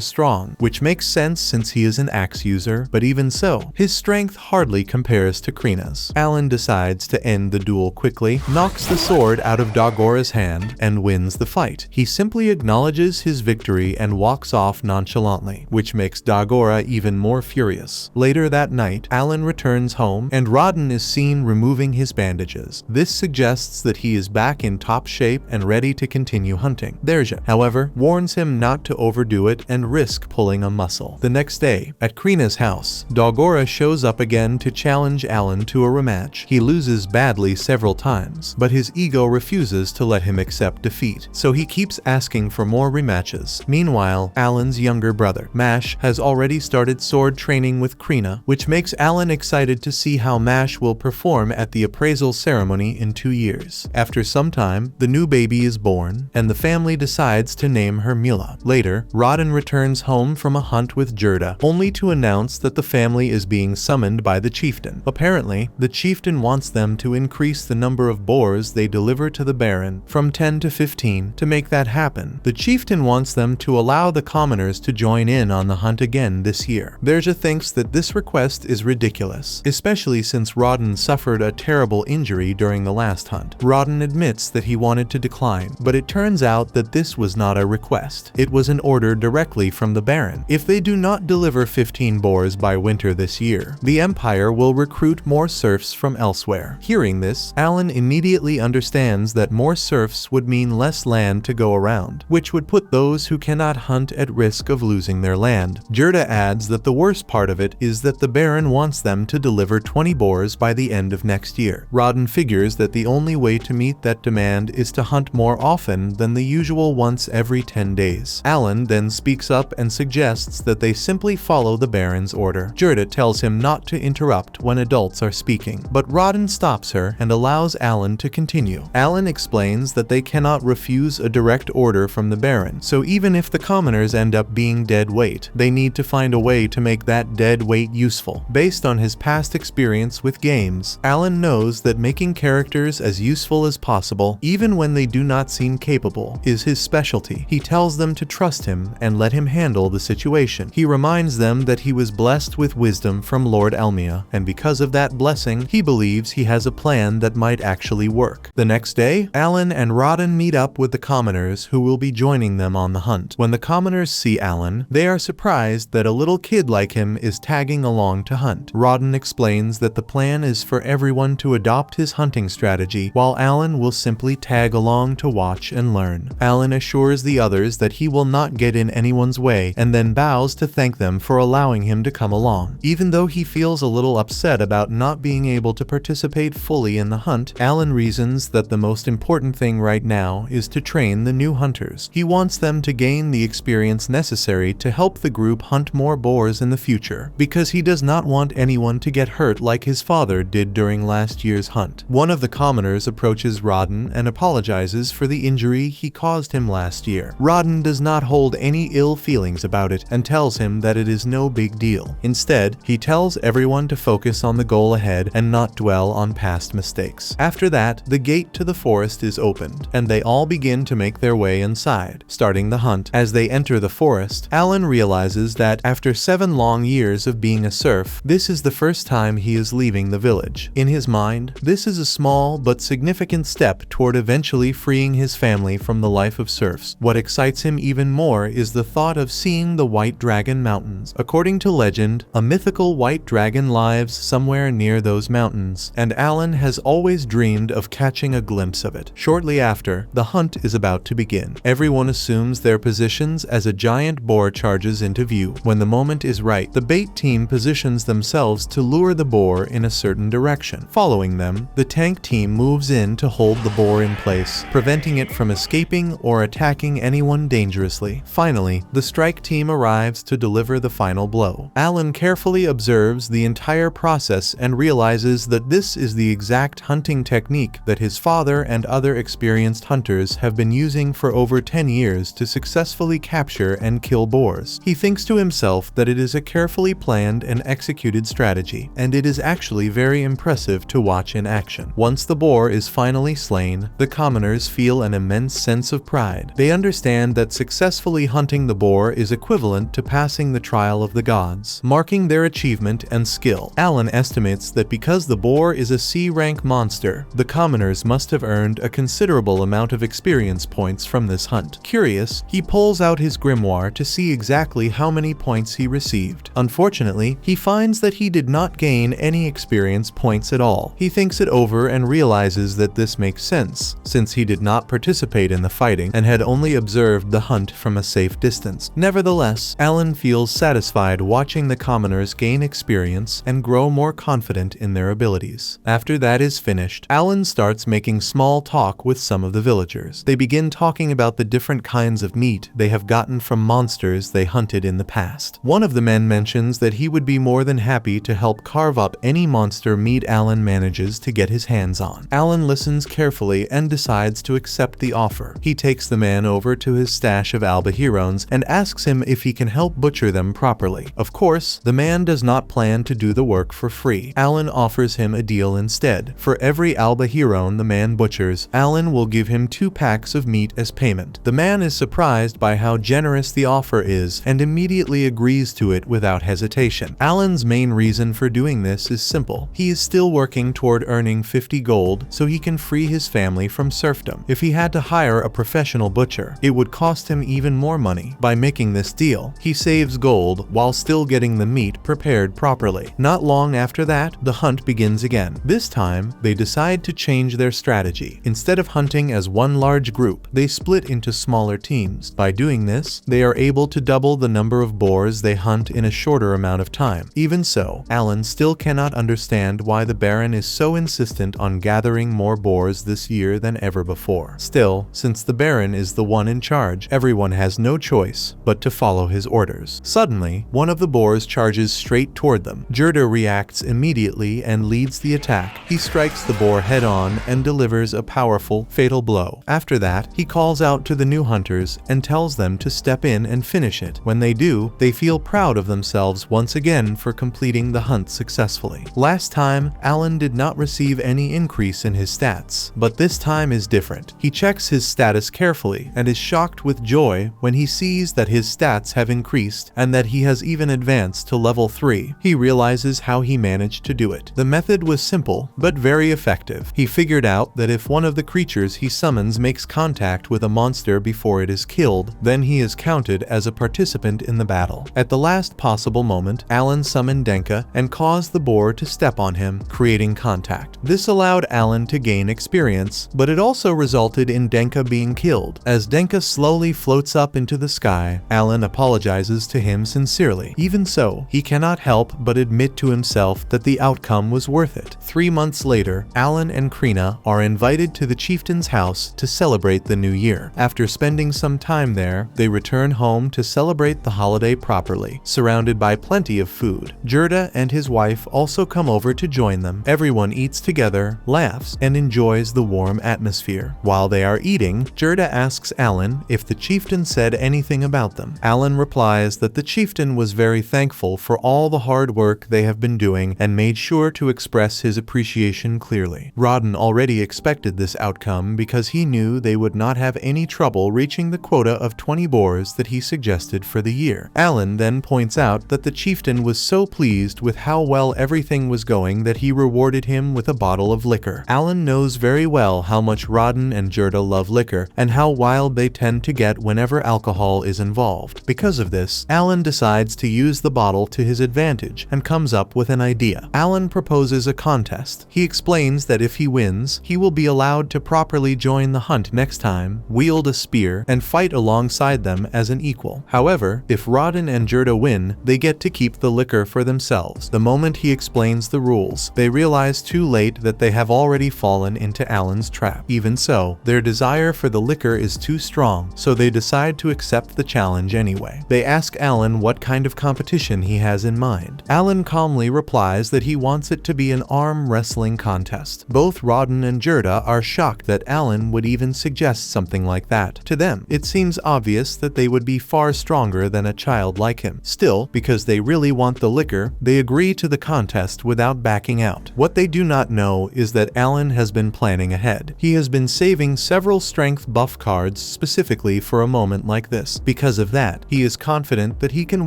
strong, which makes sense since he is an axe user, but even so, his strength hardly compares to Krina's. Alan decides to end the duel quickly, knocks the sword out of Dogora's hand, and wins the fight. He simply acknowledges his victory and walks off nonchalantly, which makes Dogora even more furious. Later that night, Alan returns home, and Rodden is seen removing his bandages. This suggests that he is back in top shape and ready to continue hunting. Derja, however, warns him not to overdo it and risk pulling a muscle. The next day, at Krina's house, Dogora shows up again to challenge Alan to a rematch. He loses badly several times, but his ego refuses to let him accept defeat, so he keeps asking for more rematches. Meanwhile, Alan's younger brother, Mash, has already started sword training with Krina, which makes Alan excited to see how Mash will perform at the appraisal ceremony in 2 years. After some time, the new baby is born, and the family decides to name her Mila. Later, Rodden returns home from a hunt with Gerda, only to announce that the family is being summoned by the chieftain. Apparently, the chieftain wants them to increase the number of boars they deliver to the Baron from 10 to 15. To make that happen, the chieftain wants them to allow the commoners to join in on the hunt again this year. Derja thinks that this request is ridiculous, especially since Rodden suffered a terrible injury during the last hunt. Rodden admits that he wanted to decline, but it turns out that this was not a request. It was an order directly from the Baron. If they do not deliver 15 boars by winter this year, the Empire will recruit more serfs from elsewhere. Hearing this, Alan immediately understands that more serfs would mean less land to go around, which would put those who cannot hunt at risk of losing their land. Gerda adds that the worst part of it is that the Baron wants them to deliver 20 boars by the end of next year. Rodden figures that the only way to meet that demand is to hunt more often than the usual once every 10 days. Alan then speaks up and suggests that they simply follow the Baron's order. Gerda tells him not to interrupt when adults are speaking, but Rodden stops her and allows Alan to continue. Alan explains that they cannot refuse a direct order from the Baron, so even if the commoners end up being dead weight, they need to find a way to make that dead weight useful. Based on his past experience with games, Alan knows that making characters as useful as possible, even when they do not seem capable, is his specialty. He tells them to trust him and let him handle the situation. He reminds them that he was blessed with wisdom from Lord Elmia, and because of that blessing, he believes he has a plan that might actually work. The next day, Alan and Rodden meet up with the commoners who will be joining them on the hunt. When the commoners see Alan, they are surprised that a little kid like him is tagging along to hunt. Rodden explains that the plan is for everyone to adopt his hunting strategy, while Alan will simply tag along to watch and learn. Alan assures the others that he will not get in anyone's way, and then bows to thank them for allowing him to come along. Even though he feels a little upset about not being able to participate fully in the hunt, Alan reasons that the most important thing right now is to train the new hunters. He wants them to gain the experience necessary to help the group hunt more boars in the future, because he does not want anyone to get hurt like his father did during last year's hunt. One of the commoners approaches Rodden and apologizes for the injury he caused him last year. Rodden does not hold any ill feelings about it and tells him that it is no big deal. Instead, he tells everyone to focus on the goal ahead and not dwell on past mistakes. After that, the gate to the forest is opened, and they all begin to make their way inside, starting the hunt. As they enter the forest, Alan realizes that after 7 long years of being a serf, this is the first time he is leaving the village. In his mind, this is a small but significant step toward eventually freeing his family from the life of serfs. What excites excites him even more is the thought of seeing the White Dragon Mountains. According to legend, a mythical white dragon lives somewhere near those mountains, and Alan has always dreamed of catching a glimpse of it. Shortly after, the hunt is about to begin. Everyone assumes their positions as a giant boar charges into view. When the moment is right, the bait team positions themselves to lure the boar in a certain direction. Following them, the tank team moves in to hold the boar in place, preventing it from escaping or attacking anyone dangerously. Finally, the strike team arrives to deliver the final blow. Alan carefully observes the entire process and realizes that this is the exact hunting technique that his father and other experienced hunters have been using for over 10 years to successfully capture and kill boars. He thinks to himself that it is a carefully planned and executed strategy, and it is actually very impressive to watch in action. Once the boar is finally slain, the commoners feel an immense sense of pride. They understand that successfully hunting the boar is equivalent to passing the trial of the gods, marking their achievement and skill. Alan estimates that because the boar is a C-rank monster, the commoners must have earned a considerable amount of experience points from this hunt. Curious, he pulls out his grimoire to see exactly how many points he received. Unfortunately, he finds that he did not gain any experience points at all. He thinks it over and realizes that this makes sense, since he did not participate in the fighting and had only observed the hunt from a safe distance. Nevertheless, Alan feels satisfied watching the commoners gain experience and grow more confident in their abilities. After that is finished, Alan starts making small talk with some of the villagers. They begin talking about the different kinds of meat they have gotten from monsters they hunted in the past. One of the men mentions that he would be more than happy to help carve up any monster meat Alan manages to get his hands on. Alan listens carefully and decides to accept the offer. He takes the man over to his stash of albahirones and asks him if he can help butcher them properly. Of course, the man does not plan to do the work for free. Alan offers him a deal instead. For every albahirone the man butchers, Alan will give him 2 packs of meat as payment. The man is surprised by how generous the offer is and immediately agrees to it without hesitation. Alan's main reason for doing this is simple. He is still working toward earning 50 gold so he can free his family from serfdom. If he had to hire a professional butcher, it would cost him even more money. By making this deal, he saves gold while still getting the meat prepared properly. Not long after that, the hunt begins again. This time, they decide to change their strategy. Instead of hunting as one large group, they split into smaller teams. By doing this, they are able to double the number of boars they hunt in a shorter amount of time. Even so, Alan still cannot understand why the Baron is so insistent on gathering more boars this year than ever before. Still, since the Baron is the one in charge, everyone has no choice but to follow his orders. Suddenly, one of the boars charges straight toward them. Gerda reacts immediately and leads the attack. He strikes the boar head-on and delivers a powerful, fatal blow. After that, he calls out to the new hunters and tells them to step in and finish it. When they do, they feel proud of themselves once again for completing the hunt successfully. Last time, Alan did not receive any increase in his stats, but this time is different. He checks his status carefully and is shocked with joy when he sees that his stats have increased and that he has even advanced to level 3. He realizes how he managed to do it. The method was simple, but very effective. He figured out that if one of the creatures he summons makes contact with a monster before it is killed, then he is counted as a participant in the battle. At the last possible moment, Alan summoned Denka and caused the boar to step on him, creating contact. This allowed Alan to gain experience, but it also resulted in Denka being killed. As Denka slowly floats up into the sky, Alan apologizes to him sincerely. Even so, he cannot help but admit to himself that the outcome was worth it. 3 months later, Alan and Krina are invited to the chieftain's house to celebrate the new year. After spending some time there, they return home to celebrate the holiday properly, surrounded by plenty of food. Gerda and his wife also come over to join them. Everyone eats together, laughs, and enjoys the warm atmosphere. While they are eating, Gerda asks Alan if the chieftain said anything about them. Alan replies that the chieftain was very thankful for all the hard work they have been doing and made sure to express his appreciation clearly. Rodden already expected this outcome because he knew they would not have any trouble reaching the quota of 20 boars that he suggested for the year. Alan then points out that the chieftain was so pleased with how well everything was going that he rewarded him with a bottle of liquor. Alan knows very well how much Rodden and Gerda love liquor and how wild they tend tend to get whenever alcohol is involved. Because of this, Alan decides to use the bottle to his advantage and comes up with an idea. Alan proposes a contest. He explains that if he wins, he will be allowed to properly join the hunt next time, wield a spear, and fight alongside them as an equal. However, if Rawdon and Gerda win, they get to keep the liquor for themselves. The moment he explains the rules, they realize too late that they have already fallen into Alan's trap. Even so, their desire for the liquor is too strong, so they decide to accept the challenge anyway. They ask Alan what kind of competition he has in mind. Alan calmly replies that he wants it to be an arm wrestling contest. Both Rawdon and Gerda are shocked that Alan would even suggest something like that. To them, it seems obvious that they would be far stronger than a child like him. Still, because they really want the liquor, they agree to the contest without backing out. What they do not know is that Alan has been planning ahead. He has been saving several strength buff cards specifically for a moment like this. Because of that, he is confident that he can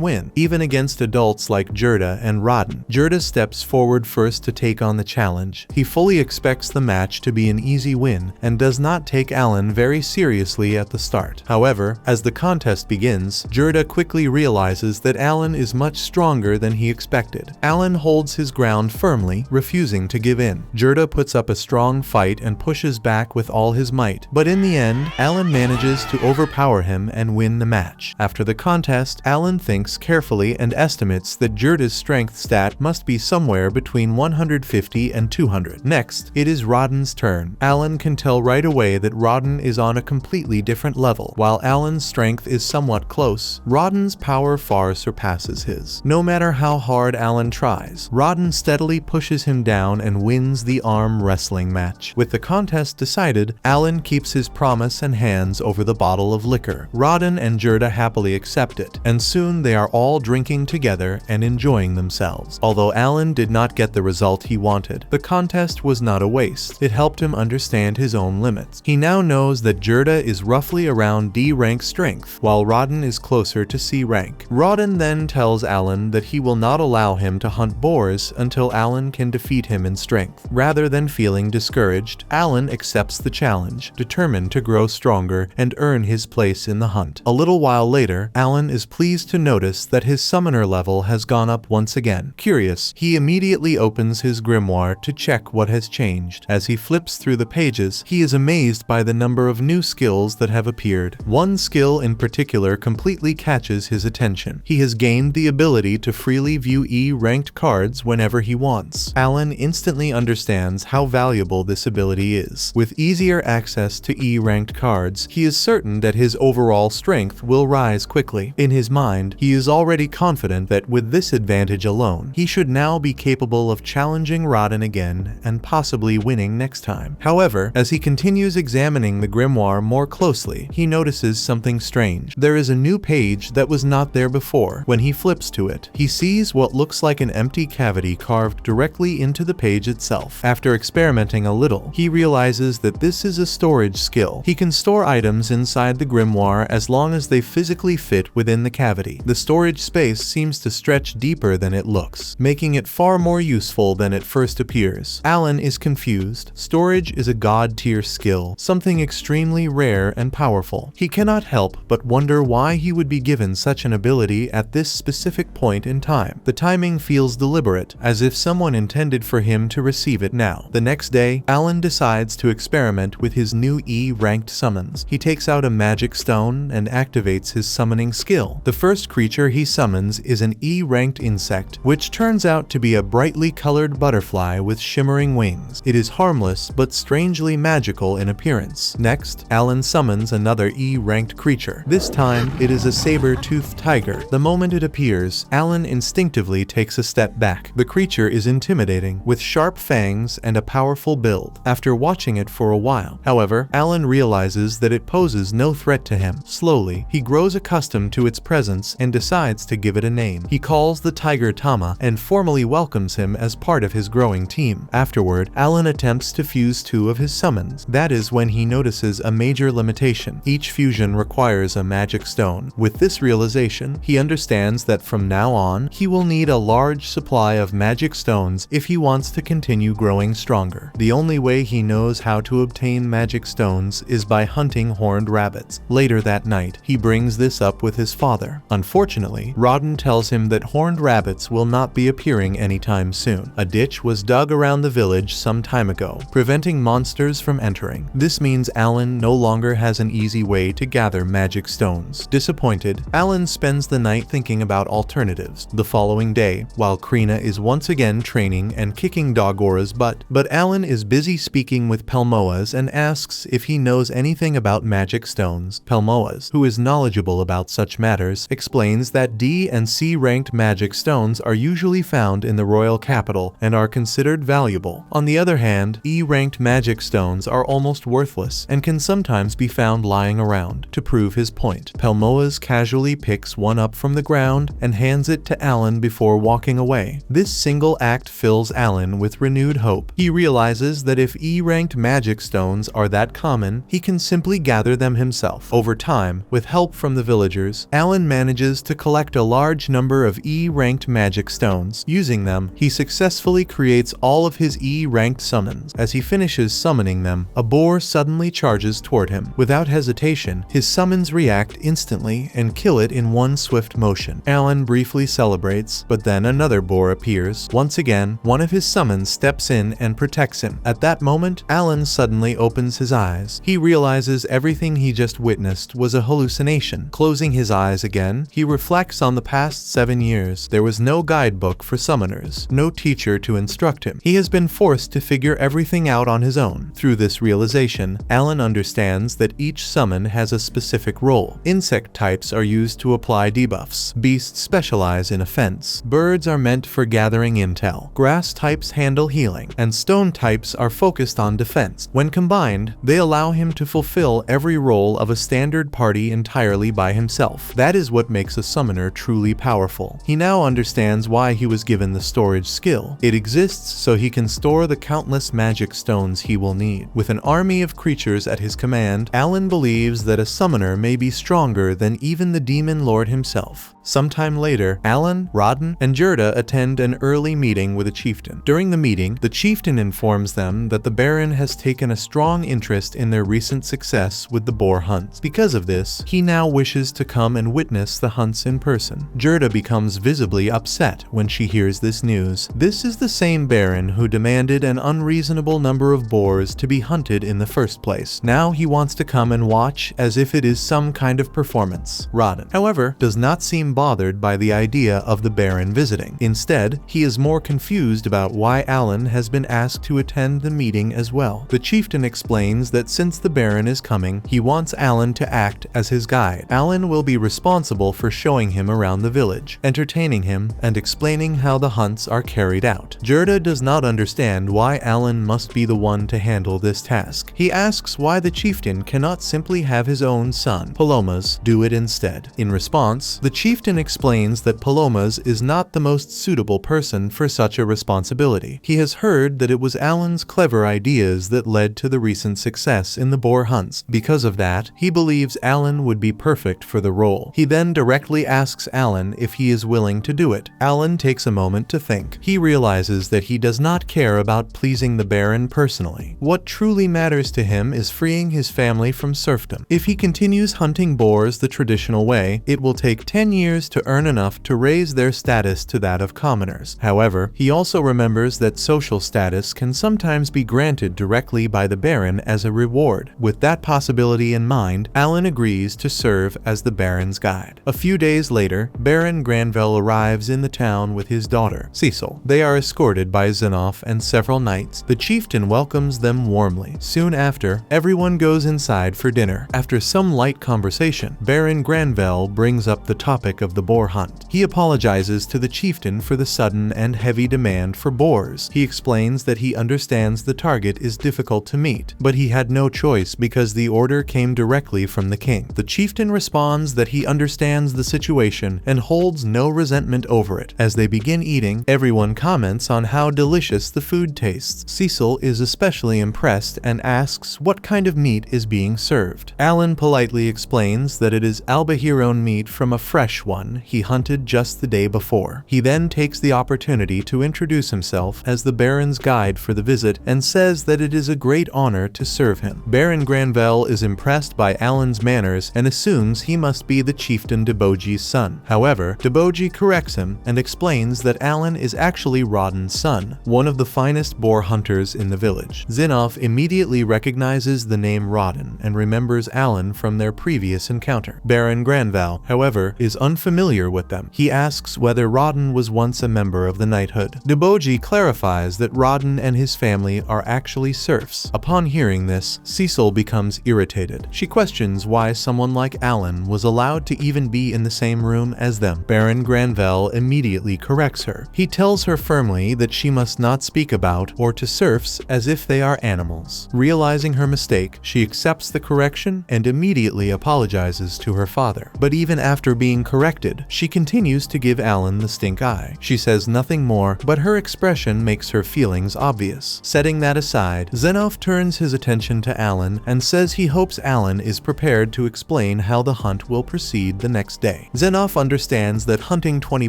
win, even against adults like Gerda and Rawdon. Gerda steps forward first to take on the challenge. He fully expects the match to be an easy win and does not take Alan very seriously at the start. However, as the contest begins, Gerda quickly realizes that Alan is much stronger than he expected. Alan holds his ground firmly, refusing to give in. Gerda puts up a strong fight and pushes back with all his might, but in the end, Alan manages to overpower him and win the match. After the contest, Alan thinks carefully and estimates that Gerda's strength stat must be somewhere between 150 and 200. Next, it is Rawdon's turn. Alan can tell right away that Rawdon is on a completely different level. While Alan's strength is somewhat close, Rawdon's power far surpasses his. No matter how hard Alan tries, Rawdon steadily pushes him down and wins the arm wrestling match. With the contest decided, Alan keeps his promise and hands over the bottle of liquor. Rawdon and Gerda happily accept it, and soon they are all drinking together and enjoying themselves. Although Alan did not get the result he wanted, the contest was not a waste. It helped him understand his own limits. He now knows that Gerda is roughly around D rank strength, while Rawdon is closer to C rank. Rawdon then tells Alan that he will not allow him to hunt boars until Alan can defeat him in strength. Rather than feeling discouraged, Alan accepts the challenge, determined to grow stronger and earn his place in the hunt. A little while later, Alan is pleased to notice that his summoner level has gone up once again. Curious, he immediately opens his grimoire to check what has changed. As he flips through the pages, he is amazed by the number of new skills that have appeared. One skill in particular completely catches his attention. He has gained the ability to freely view E-ranked cards whenever he wants. Alan instantly understands how valuable this ability is. With easier access to E-ranked cards, he is certain that his overall strength will rise quickly. In his mind, he is already confident that with this advantage alone, he should now be capable of challenging Rawdon again and possibly winning next time. However, as he continues examining the grimoire more closely, he notices something strange. There is a new page that was not there before. When he flips to it, he sees what looks like an empty cavity carved directly into the page itself. After experimenting a little, he realizes that this is a storage skill. He can store items inside the grimoire as long as they physically fit within the cavity. The storage space seems to stretch deeper than it looks, making it far more useful than it first appears. Alan is confused. Storage is a god-tier skill, something extremely rare and powerful. He cannot help but wonder why he would be given such an ability at this specific point in time. The timing feels deliberate, as if someone intended for him to receive it now. The next day, Alan decides to experiment with his new E-ranked summons. He takes out a magic stone and activates his summoning skill. The first creature he summons is an E-ranked insect, which turns out to be a brightly colored butterfly with shimmering wings. It is harmless but strangely magical in appearance. Next, Alan summons another E-ranked creature. This time, it is a saber-toothed tiger. The moment it appears, Alan instinctively takes a step back. The creature is intimidating, with sharp fangs and a powerful build. After watching it for a while, however, Alan realizes that it poses no threat to him. Slowly, he grows accustomed to its presence and decides to give it a name. He calls the tiger Tama and formally welcomes him as part of his growing team. Afterward, Alan attempts to fuse two of his summons. That is when he notices a major limitation. Each fusion requires a magic stone. With this realization, he understands that from now on, he will need a large supply of magic stones if he wants to continue growing stronger. The only way he knows how to obtain magic stones is by hunting horned horned rabbits. Later that night, he brings this up with his father. Unfortunately, Rodden tells him that horned rabbits will not be appearing anytime soon. A ditch was dug around the village some time ago, preventing monsters from entering. This means Alan no longer has an easy way to gather magic stones. Disappointed, Alan spends the night thinking about alternatives. The following day, while Krina is once again training and kicking Dogora's butt, but Alan is busy speaking with Pelmoas and asks if he knows anything about magic stones. Pelmoas, who is knowledgeable about such matters, explains that D and C ranked magic stones are usually found in the royal capital and are considered valuable. On the other hand, E ranked magic stones are almost worthless and can sometimes be found lying around. To prove his point, Pelmoas casually picks one up from the ground and hands it to Alan before walking away. This single act fills Alan with renewed hope. He realizes that if E-ranked magic stones are that common, he can simply gather them himself. Over time, with help from the villagers, Alan manages to collect a large number of E-ranked magic stones. Using them, he successfully creates all of his E-ranked summons. As he finishes summoning them, a boar suddenly charges toward him. Without hesitation, his summons react instantly and kill it in one swift motion. Alan briefly celebrates, but then another boar appears. Once again, one of his summons steps in and protects him. At that moment, Alan suddenly opens his eyes. He realizes everything he just witnessed was a hallucination. Closing his eyes again, he reflects on the past 7 years. There was no guidebook for summoners, no teacher to instruct him. He has been forced to figure everything out on his own. Through this realization, Alan understands that each summon has a specific role. Insect types are used to apply debuffs. Beasts specialize in offense. Birds are meant for gathering intel. Grass types handle healing, and stone types are focused on defense. When combined, they allow him to fulfill every role of a standard party entirely by himself. That is what makes a summoner truly powerful. He now understands why he was given the storage skill. It exists so he can store the countless magic stones he will need. With an army of creatures at his command, Alan believes that a summoner may be stronger than even the demon lord himself. Sometime later, Alan, Rodden, and Gerda attend an early meeting with a chieftain. During the meeting, the chieftain informs them that the Baron has taken a strong interest in their recent success with the boar hunts. Because of this, he now wishes to come and witness the hunts in person. Gerda becomes visibly upset when she hears this news. This is the same Baron who demanded an unreasonable number of boars to be hunted in the first place. Now he wants to come and watch as if it is some kind of performance. Rodden, however, does not seem bothered by the idea of the Baron visiting. Instead, he is more confused about why Alan has been asked to attend the meeting as well. The chieftain explains that since the Baron is coming, he wants Alan to act as his guide. Alan will be responsible for showing him around the village, entertaining him, and explaining how the hunts are carried out. Gerda does not understand why Alan must be the one to handle this task. He asks why the chieftain cannot simply have his own son, Palomas, do it instead. In response, the chieftain explains that Palomas is not the most suitable person for such a responsibility. He has heard that it was Alan's clever ideas that led to the recent success in the boar hunts. Because of that, he believes Alan would be perfect for the role. He then directly asks Alan if he is willing to do it. Alan takes a moment to think. He realizes that he does not care about pleasing the Baron personally. What truly matters to him is freeing his family from serfdom. If he continues hunting boars the traditional way, it will take 10 years to earn enough to raise their status to that of commoners. However, he also remembers that social status can sometimes be granted directly by the Baron as a reward. With that possibility in mind, Alan agrees to serve as the Baron's guide. A few days later, Baron Granville arrives in the town with his daughter, Cecil. They are escorted by Zenoff and several knights. The chieftain welcomes them warmly. Soon after, everyone goes inside for dinner. After some light conversation, Baron Granville brings up the topic of the boar hunt. He apologizes to the chieftain for the sudden and heavy demand for boars. He explains that he understands the target is difficult to meet, but he had no choice because the order came directly from the king. The chieftain responds that he understands the situation and holds no resentment over it. As they begin eating, everyone comments on how delicious the food tastes. Cecil is especially impressed and asks what kind of meat is being served. Alan politely explains that it is Albahiron meat from a fresh one he hunted just the day before. He then takes the opportunity to introduce himself as the Baron's guide for the visit and says that it is a great honor to serve him. Baron Granvelle is impressed by Alan's manners and assumes he must be the chieftain Deboji's son. However, Deboji corrects him and explains that Alan is actually Rodden's son, one of the finest boar hunters in the village. Zinnov immediately recognizes the name Rodden and remembers Alan from their previous encounter. Baron Granvelle, however, is unfamiliar with them. He asks whether Rodden was once a member of the knighthood. Deboji clarifies that Rodden and his family are actually serfs. Upon hearing this, Cecil becomes irritated. She questions why someone like Alan was allowed to even be in the same room as them. Baron Granvelle immediately corrects her. He tells her firmly that she must not speak about or to serfs as if they are animals. Realizing her mistake, she accepts the correction and immediately apologizes to her father. But even after being corrected, she continues to give Alan the stink eye. She says nothing more, but her expression makes her feelings obvious. Setting that aside, Zinnov turns his attention to Alan and says he hopes Alan is prepared to explain how the hunt will proceed the next day. Zinnov understands that hunting 20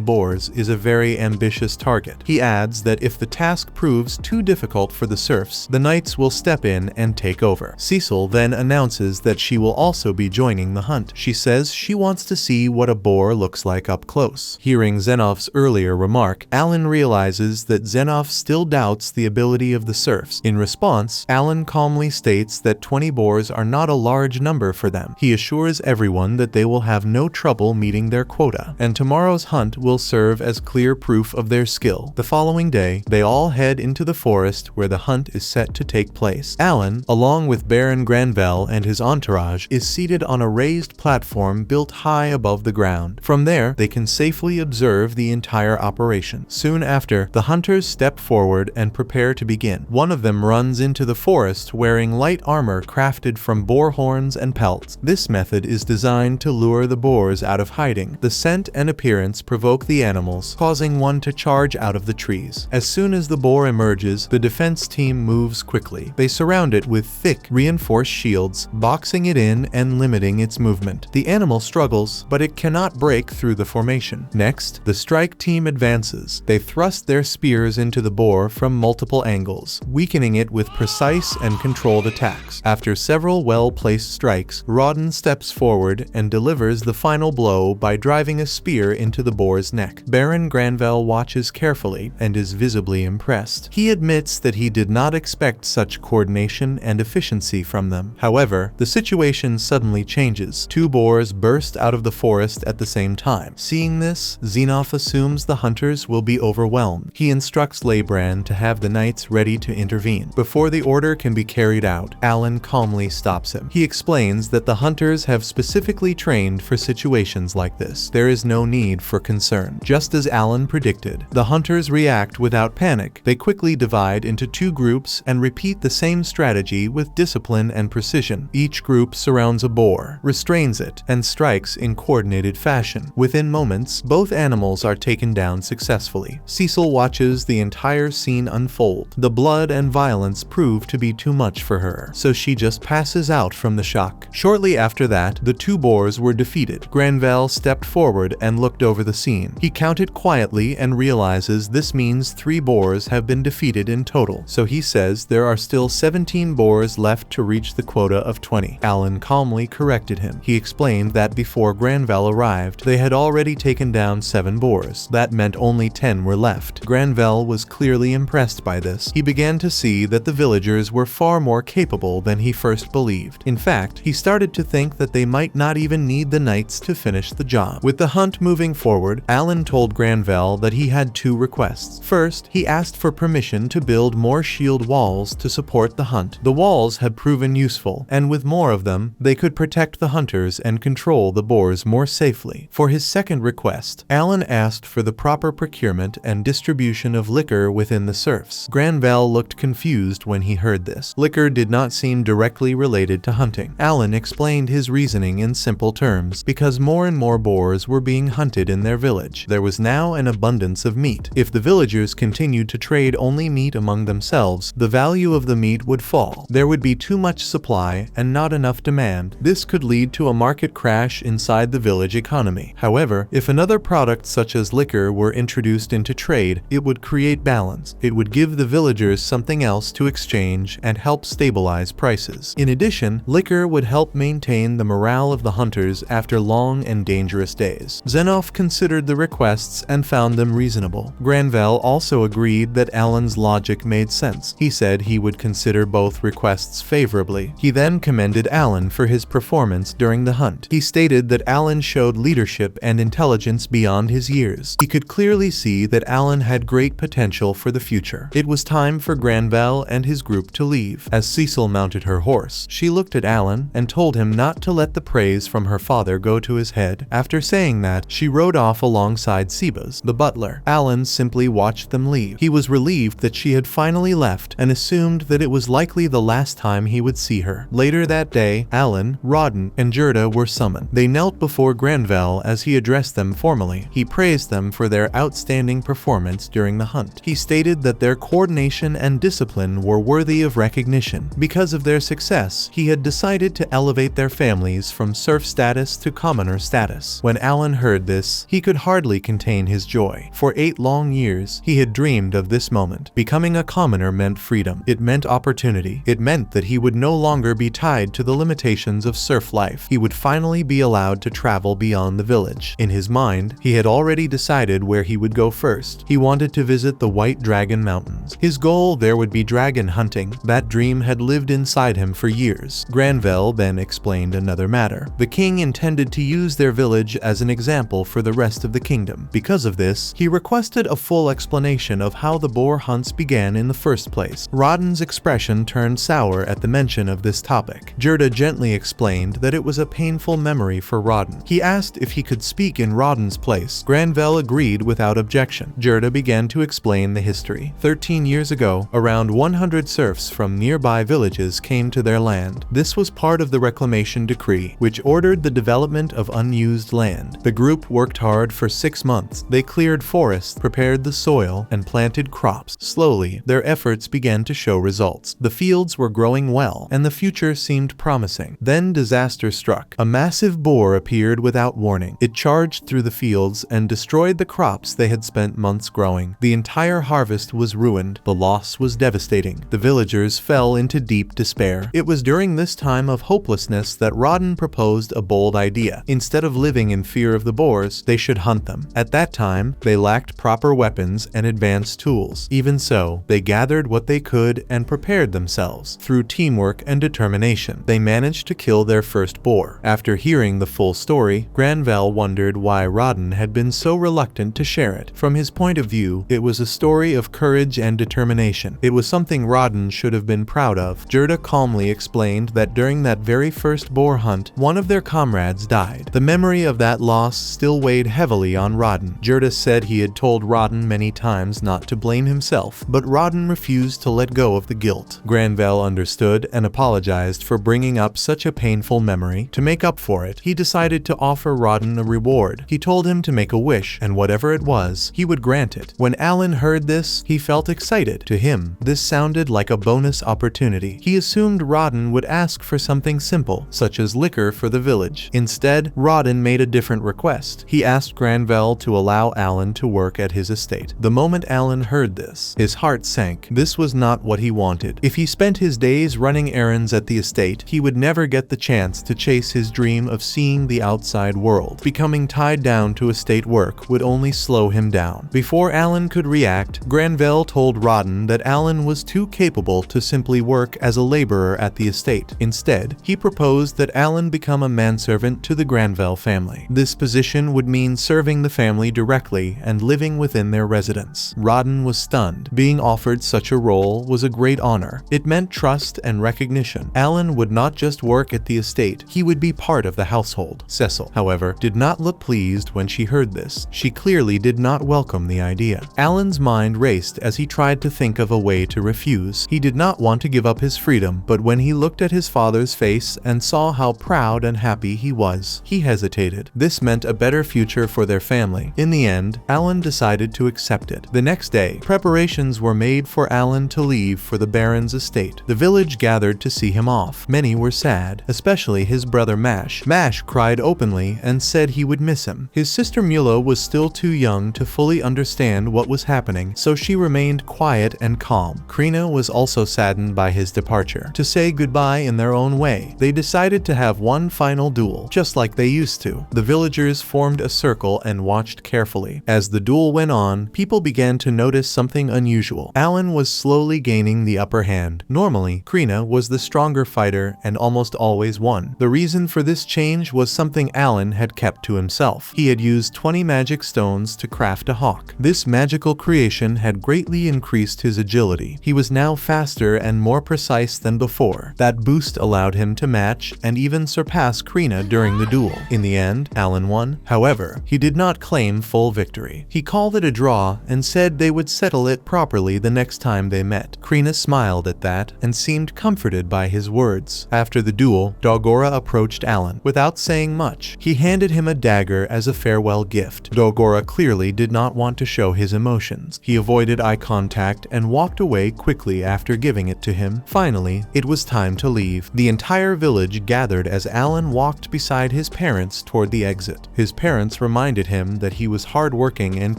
boars is a very ambitious target. He adds that if the task proves too difficult for the serfs, the knights will step in and take over. Cecil then announces that she will also be joining the hunt. She says she wants to see what a boar looks like up close. Hearing Zennov's earlier remark, Alan realizes that Zinnov still doubts the ability of the serfs. In response, Alan calmly states that 20 boars are not a large number for them. He assures everyone that they will have no trouble meeting their quota, and tomorrow's hunt will serve as clear proof of their skill. The following day, they all head into the forest where the hunt is set to take place. Alan, along with Baron Granvelle and his entourage, is seated on a raised platform built high above the ground. From there, they can safely observe the entire operation. Soon after, the hunters step forward and prepare to begin. One of them runs into the forest wearing light armor crafted from boar horns and pelts. This method is designed to lure the boars out of hiding. The scent and appearance provoke the animals, causing one to charge out of the trees. As soon as the boar emerges, the defense team moves quickly. They surround it with thick, reinforced shields, boxing it in and limiting its movement. The animal struggles, but it cannot break through the formation. Next, the strike team advances. They thrust their spears into the boar from multiple angles, weakening it with precise and controlled attacks. After several well-placed strikes, Rodden steps forward and delivers the final blow by driving a spear into the boar's neck. Baron Granvelle watches carefully and is visibly impressed. He admits that he did not expect such coordination and efficiency from them. However, the situation suddenly changes. 2 boars burst out of the forest at the same time. Seeing this, Zinnov assumes the hunters will be overwhelmed. He instructs Leibran to have the knights ready to intervene. Before the order can be carried out, Alan calmly stops him. He explains that the hunters have specifically trained for situations like this. There is no need for concern. Just as Alan predicted, the hunters react without panic. They quickly divide into 2 groups and repeat the same strategy with discipline and precision. Each group surrounds a boar, restrains it, and strikes in coordinated fashion. Within moments, both animals are taken down successfully. Cecil watches the entire scene unfold. The blood and violence prove to be too much for her, so she just passes out from the shock. Shortly after that, the 2 boars were defeated. Granvelle stepped forward and looked over the scene. He counted quietly and realizes this means 3 boars have been defeated in total, so he says there are still 17 boars left to reach the quota of 20. Alan calmly corrected him. He explained that before Granvelle arrived, they had already taken down 7 boars. That meant only 10 were left. Granvelle was clearly impressed by this. He began to see that the villagers were far more capable than he first believed. In fact, he started to think that they might not even need the knights to finish the job. With the hunt moving forward, Alan told Granvelle that he had 2 requests. First, he asked for permission to build more shield walls to support the hunt. The walls had proven useful, and with more of them, they could protect the hunters and control the boars more safely. For his second request, Alan asked for the proper procurement and distribution of liquor within the serfs. Granvelle looked confused when he heard this. Liquor did not seem directly related to hunting. Alan explained his reasoning in simple terms. Because more and more boars were being hunted in their village, there was now an abundance of meat. If the villagers continued to trade only meat among themselves, the value of the meat would fall. There would be too much supply and not enough demand. This could lead to a market crash inside the village economy. economy. However, if another product such as liquor were introduced into trade, it would create balance. It would give the villagers something else to exchange and help stabilize prices. In addition, liquor would help maintain the morale of the hunters after long and dangerous days. Zenoff considered the requests and found them reasonable. Granvelle also agreed that Alan's logic made sense. He said he would consider both requests favorably. He then commended Alan for his performance during the hunt. He stated that Alan showed leadership and intelligence beyond his years. He could clearly see that Alan had great potential for the future. It was time for Granvelle and his group to leave. As Cecil mounted her horse, she looked at Alan and told him not to let the praise from her father go to his head. After saying that, she rode off alongside Sebas, the butler. Alan simply watched them leave. He was relieved that she had finally left and assumed that it was likely the last time he would see her. Later that day, Alan, Rawdon, and Gerda were summoned. They knelt before Granvelle as he addressed them formally. He praised them for their outstanding performance during the hunt. He stated that their coordination and discipline were worthy of recognition. Because of their success, he had decided to elevate their families from serf status to commoner status. When Alan heard this, he could hardly contain his joy. For 8 long years, he had dreamed of this moment. Becoming a commoner meant freedom. It meant opportunity. It meant that he would no longer be tied to the limitations of serf life. He would finally be allowed to travel beyond the village. In his mind, he had already decided where he would go first. He wanted to visit the White Dragon Mountains. His goal there would be dragon hunting. That dream had lived inside him for years. Granvelle then explained another matter. The king intended to use their village as an example for the rest of the kingdom. Because of this, he requested a full explanation of how the boar hunts began in the first place. Rawdon's expression turned sour at the mention of this topic. Gerda gently explained that it was a painful memory for Rawdon. He asked if he could speak in Rawdon's place. Granvelle agreed without objection. Gerda began to explain the history. 13 years ago, around 100 serfs from nearby villages came to their land. This was part of the reclamation decree, which ordered the development of unused land. The group worked hard for 6 months. They cleared forests, prepared the soil, and planted crops. Slowly, their efforts began to show results. The fields were growing well, and the future seemed promising. Then disaster struck. A massive boar appeared without warning. It charged through the fields and destroyed the crops they had spent months growing. The entire harvest was ruined. The loss was devastating. The villagers fell into deep despair. It was during this time of hopelessness that Rawdon proposed a bold idea. Instead of living in fear of the boars, they should hunt them. At that time, they lacked proper weapons and advanced tools. Even so, they gathered what they could and prepared themselves. Through teamwork and determination, they managed to kill their first boar. After hearing the full story, Granvelle wondered why Rawdon had been so reluctant to share it. From his point of view, it was a story of courage and determination. It was something Rawdon should have been proud of. Gerda calmly explained that during that very first boar hunt, one of their comrades died. The memory of that loss still weighed heavily on Rawdon. Gerda said he had told Rawdon many times not to blame himself, but Rawdon refused to let go of the guilt. Granvelle understood and apologized for bringing up such a painful memory. To make up for it, he decided to offer Rawdon a reward. He told him to make a wish, and whatever it was, he would grant it. When Alan heard this, he felt excited. To him, this sounded like a bonus opportunity. He assumed Rawdon would ask for something simple, such as liquor for the village. Instead, Rawdon made a different request. He asked Granvelle to allow Alan to work at his estate. The moment Alan heard this, his heart sank. This was not what he wanted. If he spent his days running errands at the estate, he would never get the chance to chase his dream of seeing the outside world. Becoming tied down to estate work would only slow him down. Before Alan could react, Granvelle told Rawdon that Alan was too capable to simply work as a laborer at the estate. Instead, he proposed that Alan become a manservant to the Granvelle family. This position would mean serving the family directly and living within their residence. Rawdon was stunned. Being offered such a role was a great honor. It meant trust and recognition. Alan would not just work at the estate, he would be part of the household. Cecil, however, did not look pleased when she heard this. She clearly did not welcome the idea. Alan's mind raced as he tried to think of a way to refuse. He did not want to give up his freedom, but when he looked at his father's face and saw how proud and happy he was, he hesitated. This meant a better future for their family. In the end, Alan decided to accept it. The next day, preparations were made for Alan to leave for the Baron's estate. The village gathered to see him off. Many were sad, especially his brother Mash. Mash cried openly and and said he would miss him. His sister Mula was still too young to fully understand what was happening, so she remained quiet and calm. Krina was also saddened by his departure. To say goodbye in their own way, they decided to have one final duel, just like they used to. The villagers formed a circle and watched carefully. As the duel went on, people began to notice something unusual. Alan was slowly gaining the upper hand. Normally, Krina was the stronger fighter and almost always won. The reason for this change was something Alan had kept to himself. He had used 20 magic stones to craft a hawk. This magical creation had greatly increased his agility. He was now faster and more precise than before. That boost allowed him to match and even surpass Krina during the duel. In the end, Alan won. However, he did not claim full victory. He called it a draw and said they would settle it properly the next time they met. Krina smiled at that and seemed comforted by his words. After the duel, Dogora approached Alan. Without saying much, he handed him a dagger as a farewell gift. Dogora clearly did not want to show his emotions. He avoided eye contact and walked away quickly after giving it to him. Finally, it was time to leave. The entire village gathered as Alan walked beside his parents toward the exit. His parents reminded him that he was hardworking and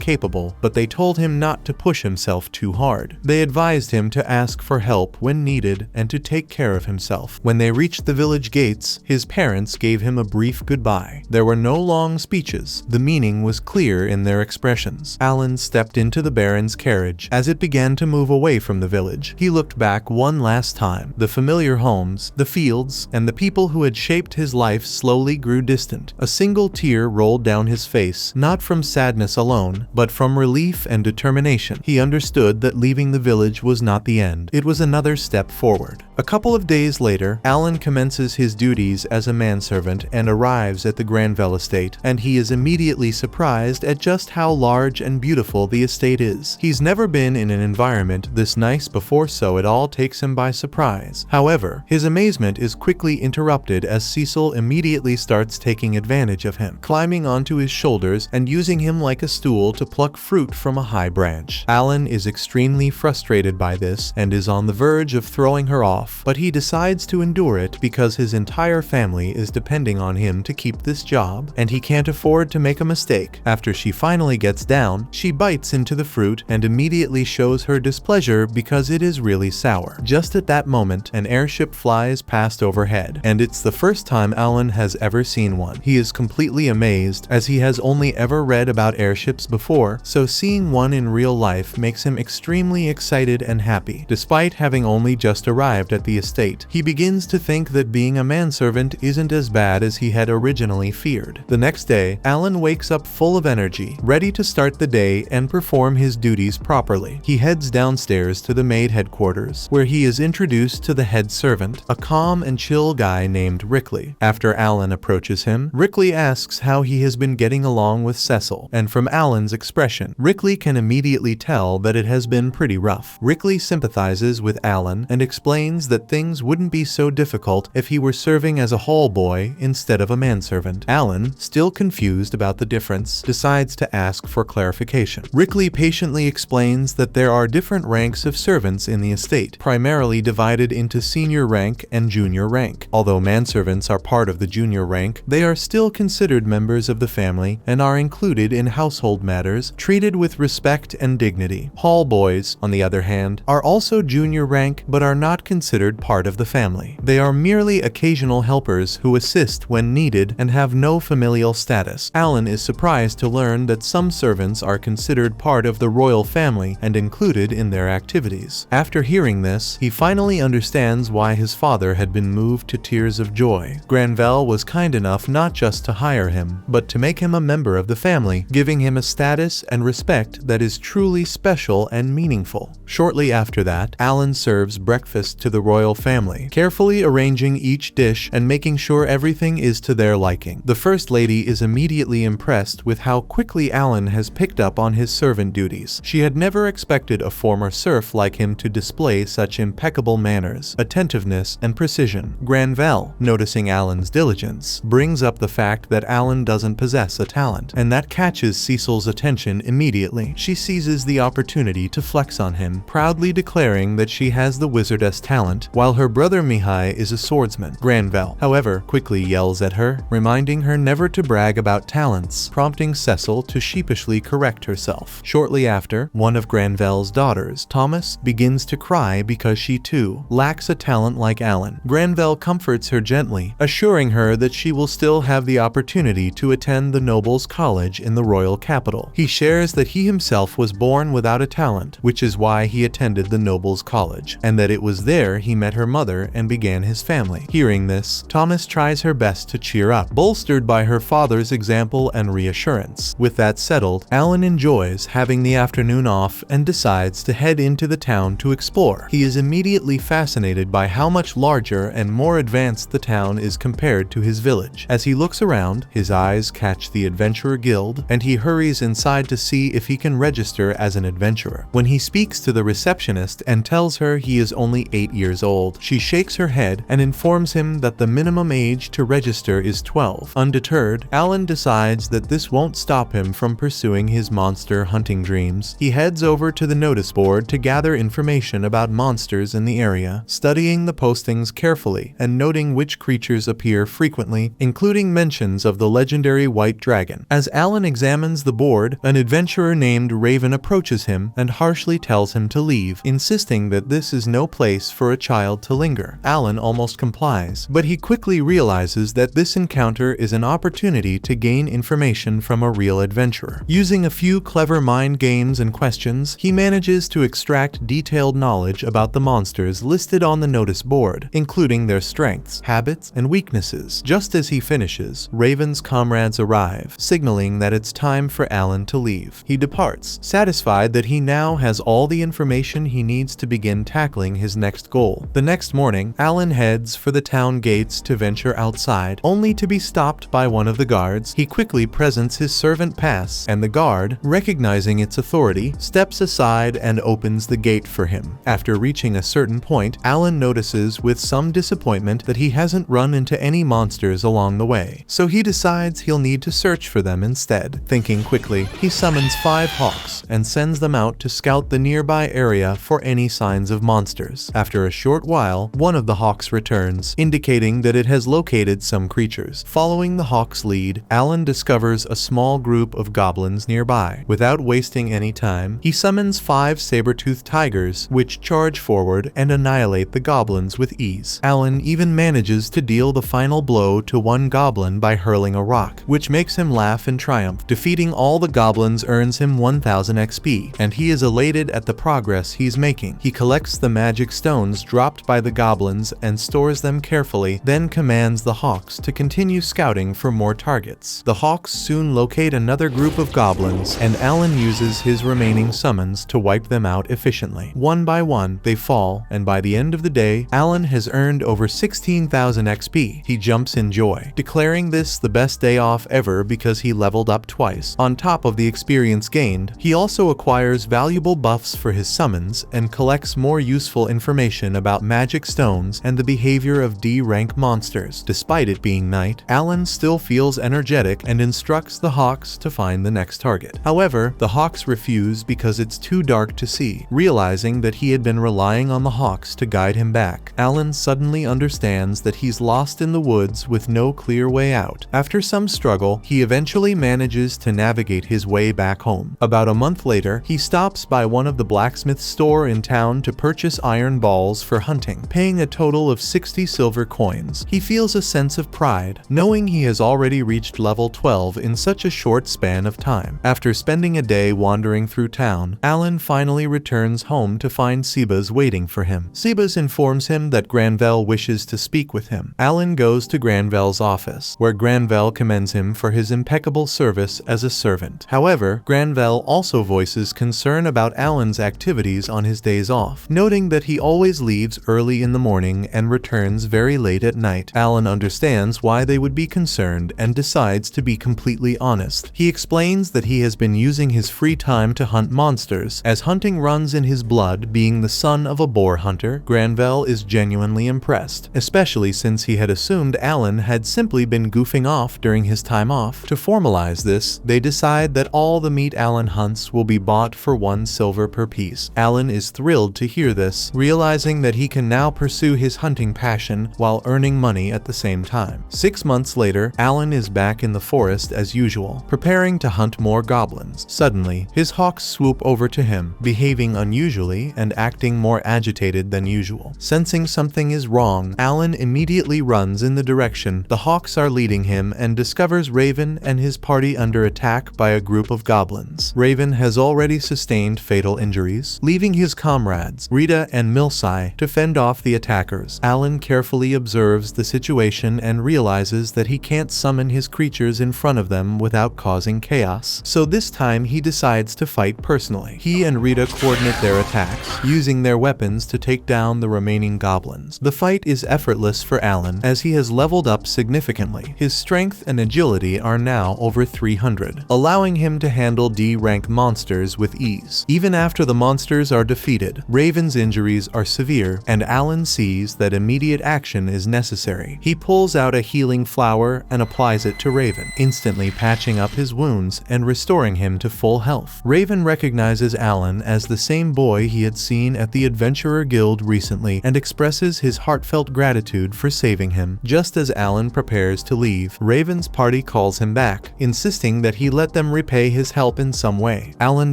capable, but they told him not to push himself too hard. They advised him to ask for help when needed and to take care of himself. When they reached the village gates, his parents gave him a brief goodbye. There were no long speeches. The meaning was clear in their expressions. Alan stepped into the Baron's carriage. As it began to move away from the village, he looked back one last time. The familiar homes, the fields, and the people who had shaped his life slowly grew distant. A single tear rolled down his face, not from sadness alone, but from relief and determination. He understood that leaving the village was not the end. It was another step forward. A couple of days later, Alan commences his duties as a manservant and arrives at the Granville estate, and he is immediately surprised at just how large and beautiful the estate is. He's never been in an environment this nice before, so it all takes him by surprise. However, his amazement is quickly interrupted as Cecil immediately starts taking advantage of him, climbing onto his shoulders and using him like a stool to pluck fruit from a high branch. Alan is extremely frustrated by this and is on the verge of throwing her off, but he decides to endure it because his entire family is depending on him to keep this job, and he can't afford to make a mistake. After she finally gets down, she bites into the fruit and immediately shows her displeasure because it is really sour. Just at that moment, an airship flies past overhead, and it's the first time Alan has ever seen one. He is completely amazed, as he has only ever read about airships before, so seeing one in real life makes him extremely excited and happy. Despite having only just arrived at the estate, he begins to think that being a manservant isn't as bad as he had originally feared. The next day, Alan wakes up full of energy, ready to start the day and perform his duties properly. He heads downstairs to the maid headquarters, where he is introduced to the head servant, a calm and chill guy named Rickley. After Alan approaches him, Rickley asks how he has been getting along with Cecil, and from Alan's expression, Rickley can immediately tell that it has been pretty rough. Rickley sympathizes with Alan and explains that things wouldn't be so difficult if he were serving as a hall boy instead of a manservant. Alan, still confused about the difference, decides to ask for clarification. Rickley patiently explains that there are different ranks of servants in the estate, primarily divided into senior rank and junior rank. Although manservants are part of the junior rank, they are still considered members of the family and are included in household matters, treated with respect and dignity. Hall boys, on the other hand, are also junior rank but are not considered part of the family. They are merely occasional helpers who assist when needed and have no familial status. Alan is surprised to learn that some servants are considered part of the royal family and included in their activities. After hearing this, he finally understands why his father had been moved to tears of joy. Granville was kind enough not just to hire him, but to make him a member of the family, giving him a status and respect that is truly special and meaningful. Shortly after that, Alan serves breakfast to the royal family, carefully arranging each dish and making sure everything is to their liking. The First Lady is immediately impressed with how quickly Alan has picked up on his servant duties. She had never expected a former serf like him to display such impeccable manners, attentiveness, and precision. Granville, noticing Alan's diligence, brings up the fact that Alan doesn't possess a talent, and that catches Cecil's attention immediately. She seizes the opportunity to flex on him, proudly declaring that she has the wizardess talent, while her brother Mihai is a swordsman. Granville, however, quickly yells at her, reminding her never to brag about talents, prompting Cecil to sheepishly correct herself. Shortly after, one of Granville's daughters, Thomas, begins to cry because she too lacks a talent like Alan. Granville comforts her gently, assuring her that she will still have the opportunity to attend the Nobles' College in the royal capital. He shares that he himself was born without a talent, which is why he attended the Nobles' College, and that it was there he met her mother and began his family. Hearing this, Thomas tries her best to cheer up, bolstered by her father's example and reassurance. With that settled, Alan enjoys having the afternoon off and decides to head into the town to explore. He is immediately fascinated by how much larger and more advanced the town is compared to his village. As he looks around, his eyes catch the Adventurer Guild, and he hurries inside to see if he can register as an adventurer. When he speaks to the receptionist and tells her he is only 8 years old, she shakes her head and informs him that the minimum age to register is 12. Undeterred, Alan decides that this won't stop him from pursuing his monster hunting dreams. He heads over to the notice board to gather information about monsters in the area, studying the postings carefully and noting which creatures appear frequently, including mentions of the legendary white dragon. As Alan examines the board, an adventurer named Raven approaches him and harshly tells him to leave, insisting that this is no place for a child to linger. Alan almost complies, but he quickly realizes that this encounter is an opportunity to gain information from a real adventurer. Using a few clever mind games and questions, he manages to extract detailed knowledge about the monsters listed on the notice board, including their strengths, habits, and weaknesses. Just as he finishes, Raven's comrades arrive, signaling that it's time for Alan to leave. He departs, satisfied that he now has all the information he needs to begin tackling his next goal. The next morning, Alan heads for the town gates to venture outside, only to be stopped by one of the guards. He quickly presents his servant pass, and the guard, recognizing its authority, steps aside and opens the gate for him. After reaching a certain point, Alan notices with some disappointment that he hasn't run into any monsters along the way, so he decides he'll need to search for them instead. Thinking quickly, he summons 5 hawks and sends them out to scout the nearby area for any signs of monsters. After a short while, one of the hawks returns, indicating that it has located some creatures. Following the hawk's lead, Alan discovers a small group of goblins nearby. Without wasting any time, he summons 5 saber-toothed tigers, which charge forward and annihilate the goblins with ease. Alan even manages to deal the final blow to one goblin by hurling a rock, which makes him laugh in triumph. Defeating all the goblins earns him 1000 XP, and he is elated at the progress he's making. He collects the magic stones dropped by the goblins and stores them carefully, then commands the hawks to continue scouting for more targets. The hawks soon locate another group of goblins, and Alan uses his remaining summons to wipe them out efficiently. One by one, they fall, and by the end of the day, Alan has earned over 16,000 XP. He jumps in joy, declaring this the best day off ever because he leveled up twice. On top of the experience gained, he also acquires valuable buffs for his summons and collects more useful information about magic stones and the behavior of D-rank monsters. Despite it being night, Alan still feels energetic and instructs the hawks to find the next target. However, the hawks refuse because it's too dark to see. Realizing that he had been relying on the hawks to guide him back, Alan suddenly understands that he's lost in the woods with no clear way out. After some struggle, he eventually manages to navigate his way back home. About a month later, he stops by one of the blacksmith's store in town to purchase iron balls for hunting, paying a total of 60 silver coins. He feels a sense of pride, knowing he has already reached level 12 in such a short span of time. After spending a day wandering through town, Alan finally returns home to find Sebas waiting for him. Sebas informs him that Granville wishes to speak with him. Alan goes to Granville's office, where Granville commends him for his impeccable service as a servant. However, Granville also voices concern about Alan's activities on his days off, noting that he always leaves early in the morning and returns very late at night. Alan understands why they would be concerned and decides to be completely honest. He explains that he has been using his free time to hunt monsters, as hunting runs in his blood. Being the son of a boar hunter, Granville is genuinely impressed, especially since he had assumed Alan had simply been goofing off during his time off. To formalize this, they decide that all the meat Alan hunts will be bought for 1 silver per piece. Alan is thrilled to hear this, realizing that he can now pursue his hunting passion while earning money at the same time. 6 months later, later, Alan is back in the forest as usual, preparing to hunt more goblins. Suddenly, his hawks swoop over to him, behaving unusually and acting more agitated than usual. Sensing something is wrong, Alan immediately runs in the direction the hawks are leading him and discovers Raven and his party under attack by a group of goblins. Raven has already sustained fatal injuries, leaving his comrades, Rita and Milsai, to fend off the attackers. Alan carefully observes the situation and realizes that he can't summon his creatures in front of them without causing chaos, so this time he decides to fight personally. He and Rita coordinate their attacks, using their weapons to take down the remaining goblins. The fight is effortless for Alan, as he has leveled up significantly. His strength and agility are now over 300, allowing him to handle D-rank monsters with ease. Even after the monsters are defeated, Raven's injuries are severe, and Alan sees that immediate action is necessary. He pulls out a healing flower and applies it to Raven, instantly patching up his wounds and restoring him to full health. Raven recognizes Alan as the same boy he had seen at the Adventurer Guild recently and expresses his heartfelt gratitude for saving him. Just as Alan prepares to leave, Raven's party calls him back, insisting that he let them repay his help in some way. Alan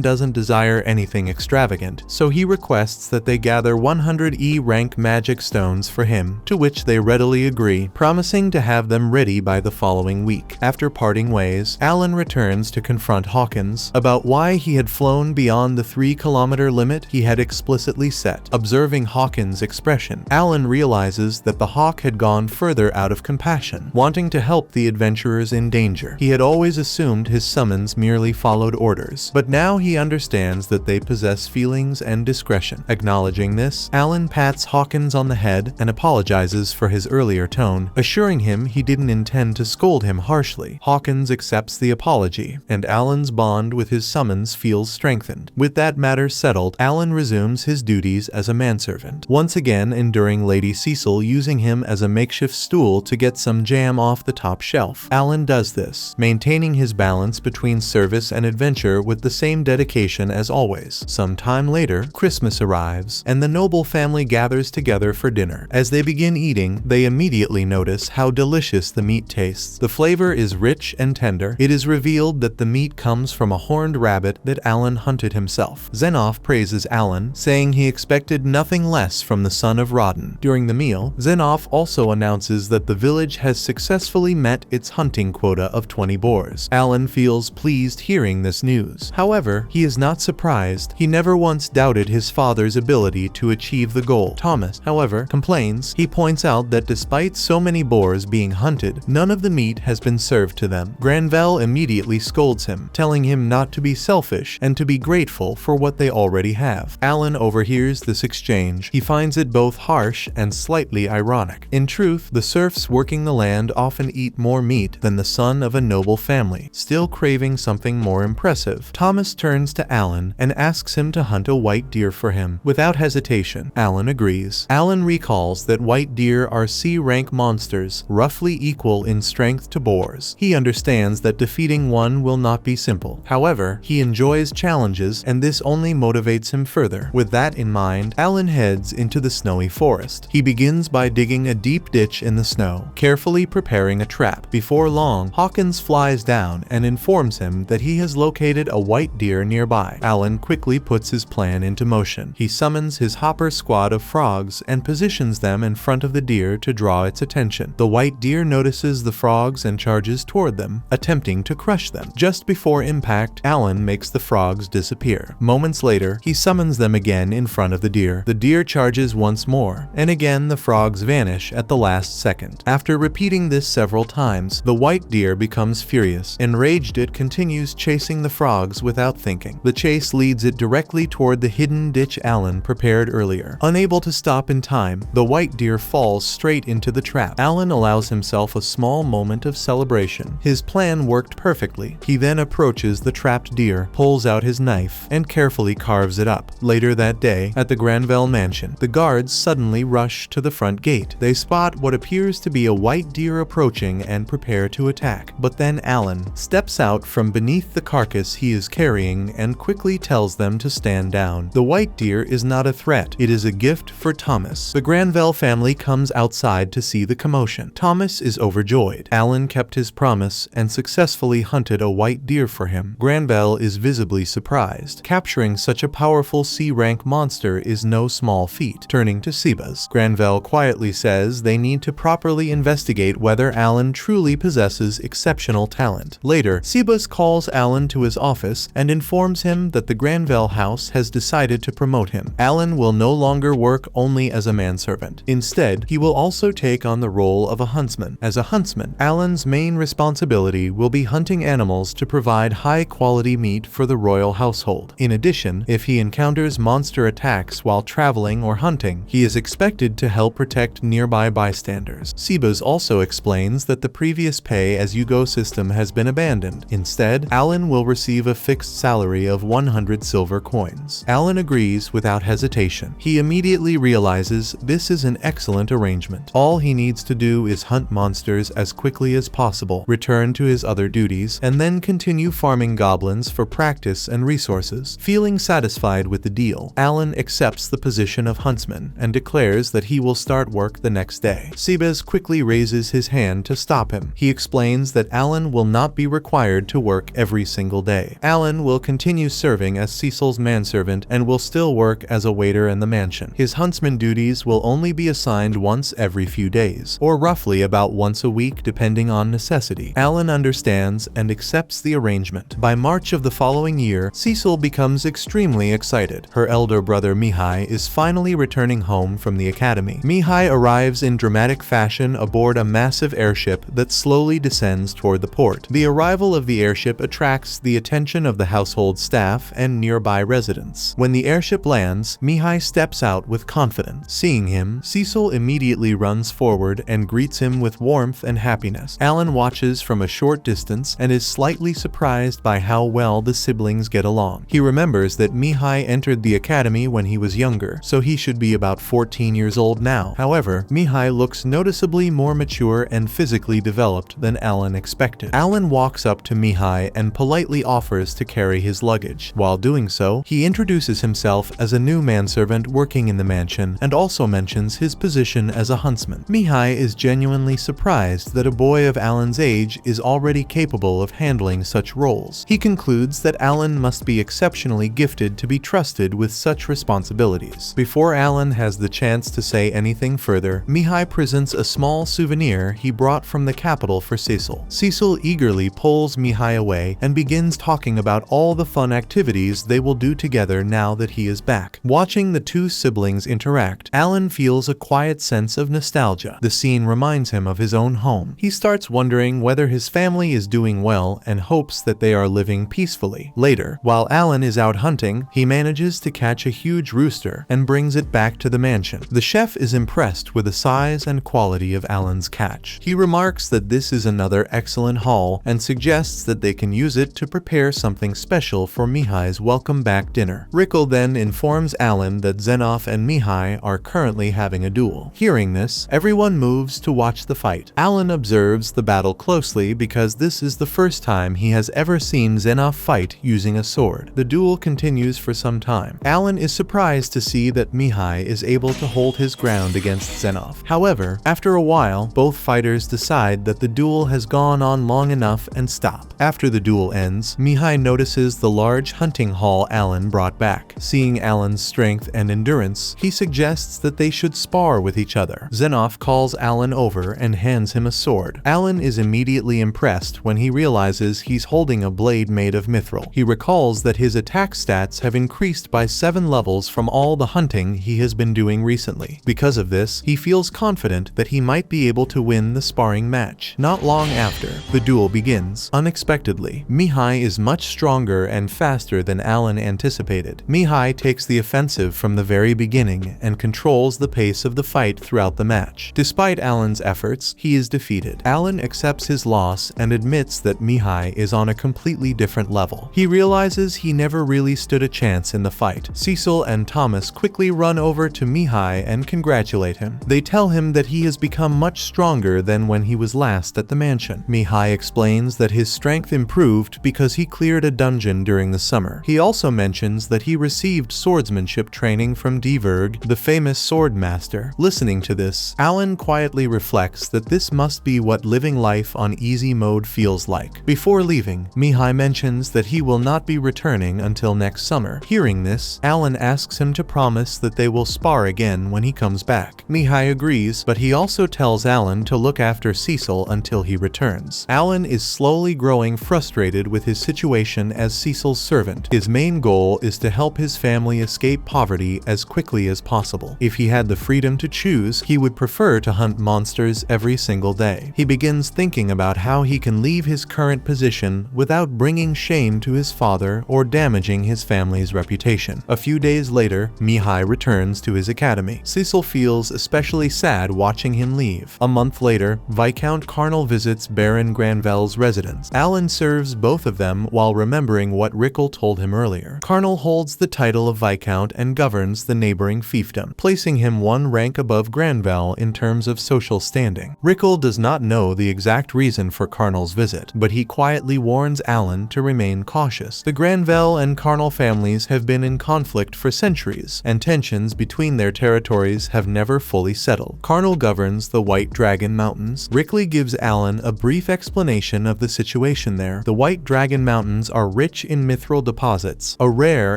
doesn't desire anything extravagant, so he requests that they gather 100 E-rank magic stones for him, to which they readily agree, promising to have them ready by the following week. After parting ways, Alan returns to confront Hawkins about why he had flown beyond the 3-kilometer limit he had explicitly set. Observing Hawkins' expression, Alan realizes that the hawk had gone further out of compassion, wanting to help the adventurers in danger. He had always assumed his summons merely followed orders, but now he understands that they possess feelings and discretion. Acknowledging this, Alan pats Hawkins on the head and apologizes for his earlier tone, assuring him he didn't intend to scold him harshly. Hawkins accepts the apology, and Alan's bond with his summons feels strengthened. With that matter settled, Alan resumes his duties as a manservant, once again enduring Lady Cecil using him as a makeshift stool to get some jam off the top shelf. Alan does this, maintaining his balance between service and adventure with the same dedication as always. Some time later, Christmas arrives, and the noble family gathers together for dinner. As they begin eating, they immediately notice how delicious the meat tastes. The flavor is rich and tender. It is revealed that the meat comes from a horned rabbit that Alan hunted himself. Zenoff praises Alan, saying he expected nothing less from the son of Rodden. During the meal, Zenoff also announces that the village has successfully met its hunting quota of 20 boars. Alan feels pleased hearing this news. However, he is not surprised. He never once doubted his father's ability to achieve the goal. Thomas, however, complains. He points out that despite so many boars being hunted, none of the meat has been served to them. Granvelle immediately scolds him, telling him not to be selfish and to be grateful for what they already have. Alan overhears this exchange. He finds it both harsh and slightly ironic. In truth, the serfs working the land often eat more meat than the son of a noble family. Still craving something more impressive, Thomas turns to Alan and asks him to hunt a white deer for him. Without hesitation, Alan agrees. Alan recalls that white deer are C-rank monsters, roughly equal in strength to boars. He understands that defeating one will not be simple. However, he enjoys challenges, and this only motivates him further. With that in mind, Alan heads into the snowy forest. He begins by digging a deep ditch in the snow, carefully preparing a trap. Before long, Hawkins flies down and informs him that he has located a white deer nearby. Alan quickly puts his plan into motion. He summons his hopper squad of frogs and positions them in front of the deer to draw its attention. The white deer notices the frogs and charges toward them, attempting to crush them. Just before impact, Alan makes the frogs disappear. Moments later, he summons them again in front of the deer. The deer charges once more, and again the frogs vanish at the last second. After repeating this several times, the white deer becomes furious. Enraged, it continues chasing the frogs without thinking. The chase leads it directly toward the hidden ditch Alan prepared earlier. Unable to stop in time, the white deer falls straight into the trap. Alan allows himself a small moment of celebration. His plan worked perfectly. He then approaches the trapped deer, pulls out his knife, and carefully carves it up. Later that day, at the Granvelle mansion, the guards suddenly rush to the front gate. They spot what appears to be a white deer approaching and prepare to attack. But then Alan steps out from beneath the carcass he is carrying and quickly tells them to stand down. The white deer is not a threat. It is a gift for Thomas. The Granvelle family comes outside to see the commotion. Thomas is overjoyed overjoyed. Alan kept his promise and successfully hunted a white deer for him. Granvelle is visibly surprised. Capturing such a powerful C-rank monster is no small feat. Turning to Sebas, Granvelle quietly says they need to properly investigate whether Alan truly possesses exceptional talent. Later, Sebas calls Alan to his office and informs him that the Granvelle house has decided to promote him. Alan will no longer work only as a manservant. Instead, he will also take on the role of a huntsman. As a huntsman, Alan's main responsibility will be hunting animals to provide high-quality meat for the royal household. In addition, if he encounters monster attacks while traveling or hunting, he is expected to help protect nearby bystanders. Sebas also explains that the previous pay-as-you-go system has been abandoned. Instead, Alan will receive a fixed salary of 100 silver coins. Alan agrees without hesitation. He immediately realizes this is an excellent arrangement. All he needs to do is hunt monsters as quickly as possible, return to his other duties, and then continue farming goblins for practice and resources. Feeling satisfied with the deal, Alan accepts the position of huntsman and declares that he will start work the next day. Sebas quickly raises his hand to stop him. He explains that Alan will not be required to work every single day. Alan will continue serving as Cecil's manservant and will still work as a waiter in the mansion. His huntsman duties will only be assigned once every few days, or roughly about once a week depending on necessity. Alan understands and accepts the arrangement. By March of the following year, Cecil becomes extremely excited. Her elder brother Mihai is finally returning home from the academy. Mihai arrives in dramatic fashion aboard a massive airship that slowly descends toward the port. The arrival of the airship attracts the attention of the household staff and nearby residents. When the airship lands, Mihai steps out with confidence. Seeing him, Cecil immediately runs forward and greets him with warmth and happiness. Alan watches from a short distance and is slightly surprised by how well the siblings get along. He remembers that Mihai entered the academy when he was younger, so he should be about 14 years old now. However, Mihai looks noticeably more mature and physically developed than Alan expected. Alan walks up to Mihai and politely offers to carry his luggage. While doing so, he introduces himself as a new manservant working in the mansion and also mentions his position as a huntsman. Mihai is genuinely surprised that a boy of Alan's age is already capable of handling such roles. He concludes that Alan must be exceptionally gifted to be trusted with such responsibilities. Before Alan has the chance to say anything further, Mihai presents a small souvenir he brought from the capital for Cecil. Cecil eagerly pulls Mihai away and begins talking about all the fun activities they will do together now that he is back. Watching the two siblings interact, Alan feels a quiet sense of nostalgia. The scene reminds him of his own home. He starts wondering whether his family is doing well and hopes that they are living peacefully. Later, while Alan is out hunting, he manages to catch a huge rooster and brings it back to the mansion. The chef is impressed with the size and quality of Alan's catch. He remarks that this is another excellent haul and suggests that they can use it to prepare something special for Mihai's welcome back dinner. Rickle then informs Alan that Zenoff and Mihai are currently having a duel. Hearing this, everyone moves to watch the fight. Alan observes the battle closely because this is the first time he has ever seen Zenoff fight using a sword. The duel continues for some time. Alan is surprised to see that Mihai is able to hold his ground against Zenoff. However, after a while, both fighters decide that the duel has gone on long enough and stop. After the duel ends, Mihai notices the large hunting haul Alan brought back. Seeing Alan's strength and endurance, he suggests that they should spar with each other. Zenoff calls Alan over and hands him a sword. Alan is immediately impressed when he realizes he's holding a blade made of mithril. He recalls that his attack stats have increased by 7 levels from all the hunting he has been doing recently. Because of this, he feels confident that he might be able to win the sparring match. Not long after, the duel begins. Unexpectedly, Mihai is much stronger and faster than Alan anticipated. Mihai takes the offensive from the very beginning and controls the pace of the fight throughout the match. Despite Alan's efforts, he is defeated. Alan accepts his loss and admits that Mihai is on a completely different level. He realizes he never really stood a chance in the fight. Cecil and Thomas quickly run over to Mihai and congratulate him. They tell him that he has become much stronger than when he was last at the mansion. Mihai explains that his strength improved because he cleared a dungeon during the summer. He also mentions that he received swordsmanship training from Diverg, the famous sword master. Listening to this, Alan quietly reflects that this must be what living life on easy mode feels like. Before leaving, Mihai mentions that he will not be returning until next summer. Hearing this, Alan asks him to promise that they will spar again when he comes back. Mihai agrees, but he also tells Alan to look after Cecil until he returns. Alan is slowly growing frustrated with his situation as Cecil's servant. His main goal is to help his family escape poverty as quickly as possible. If he had the freedom to choose, he would prefer to hunt monsters every single day. He begins thinking about how he can leave his current position without bringing shame to his father or damaging his family's reputation. A few days later, Mihai returns to his academy. Cecil feels especially sad watching him leave. A month later, Viscount Carnal visits Baron Granville's residence. Alan serves both of them while remembering what Rickle told him earlier. Carnal holds the title of Viscount and governs the neighboring fiefdom, placing him one rank above Granville in terms of social standing. Rickle does not know the exact reason for Carnal's visit, but he quietly warns Alan to remain cautious. The Granville and Carnal families have been in conflict for centuries, and tensions between their territories have never fully settled. Carnal governs the White Dragon Mountains. Rickle gives Alan a brief explanation of the situation there. The White Dragon Mountains are rich in mithril deposits, a rare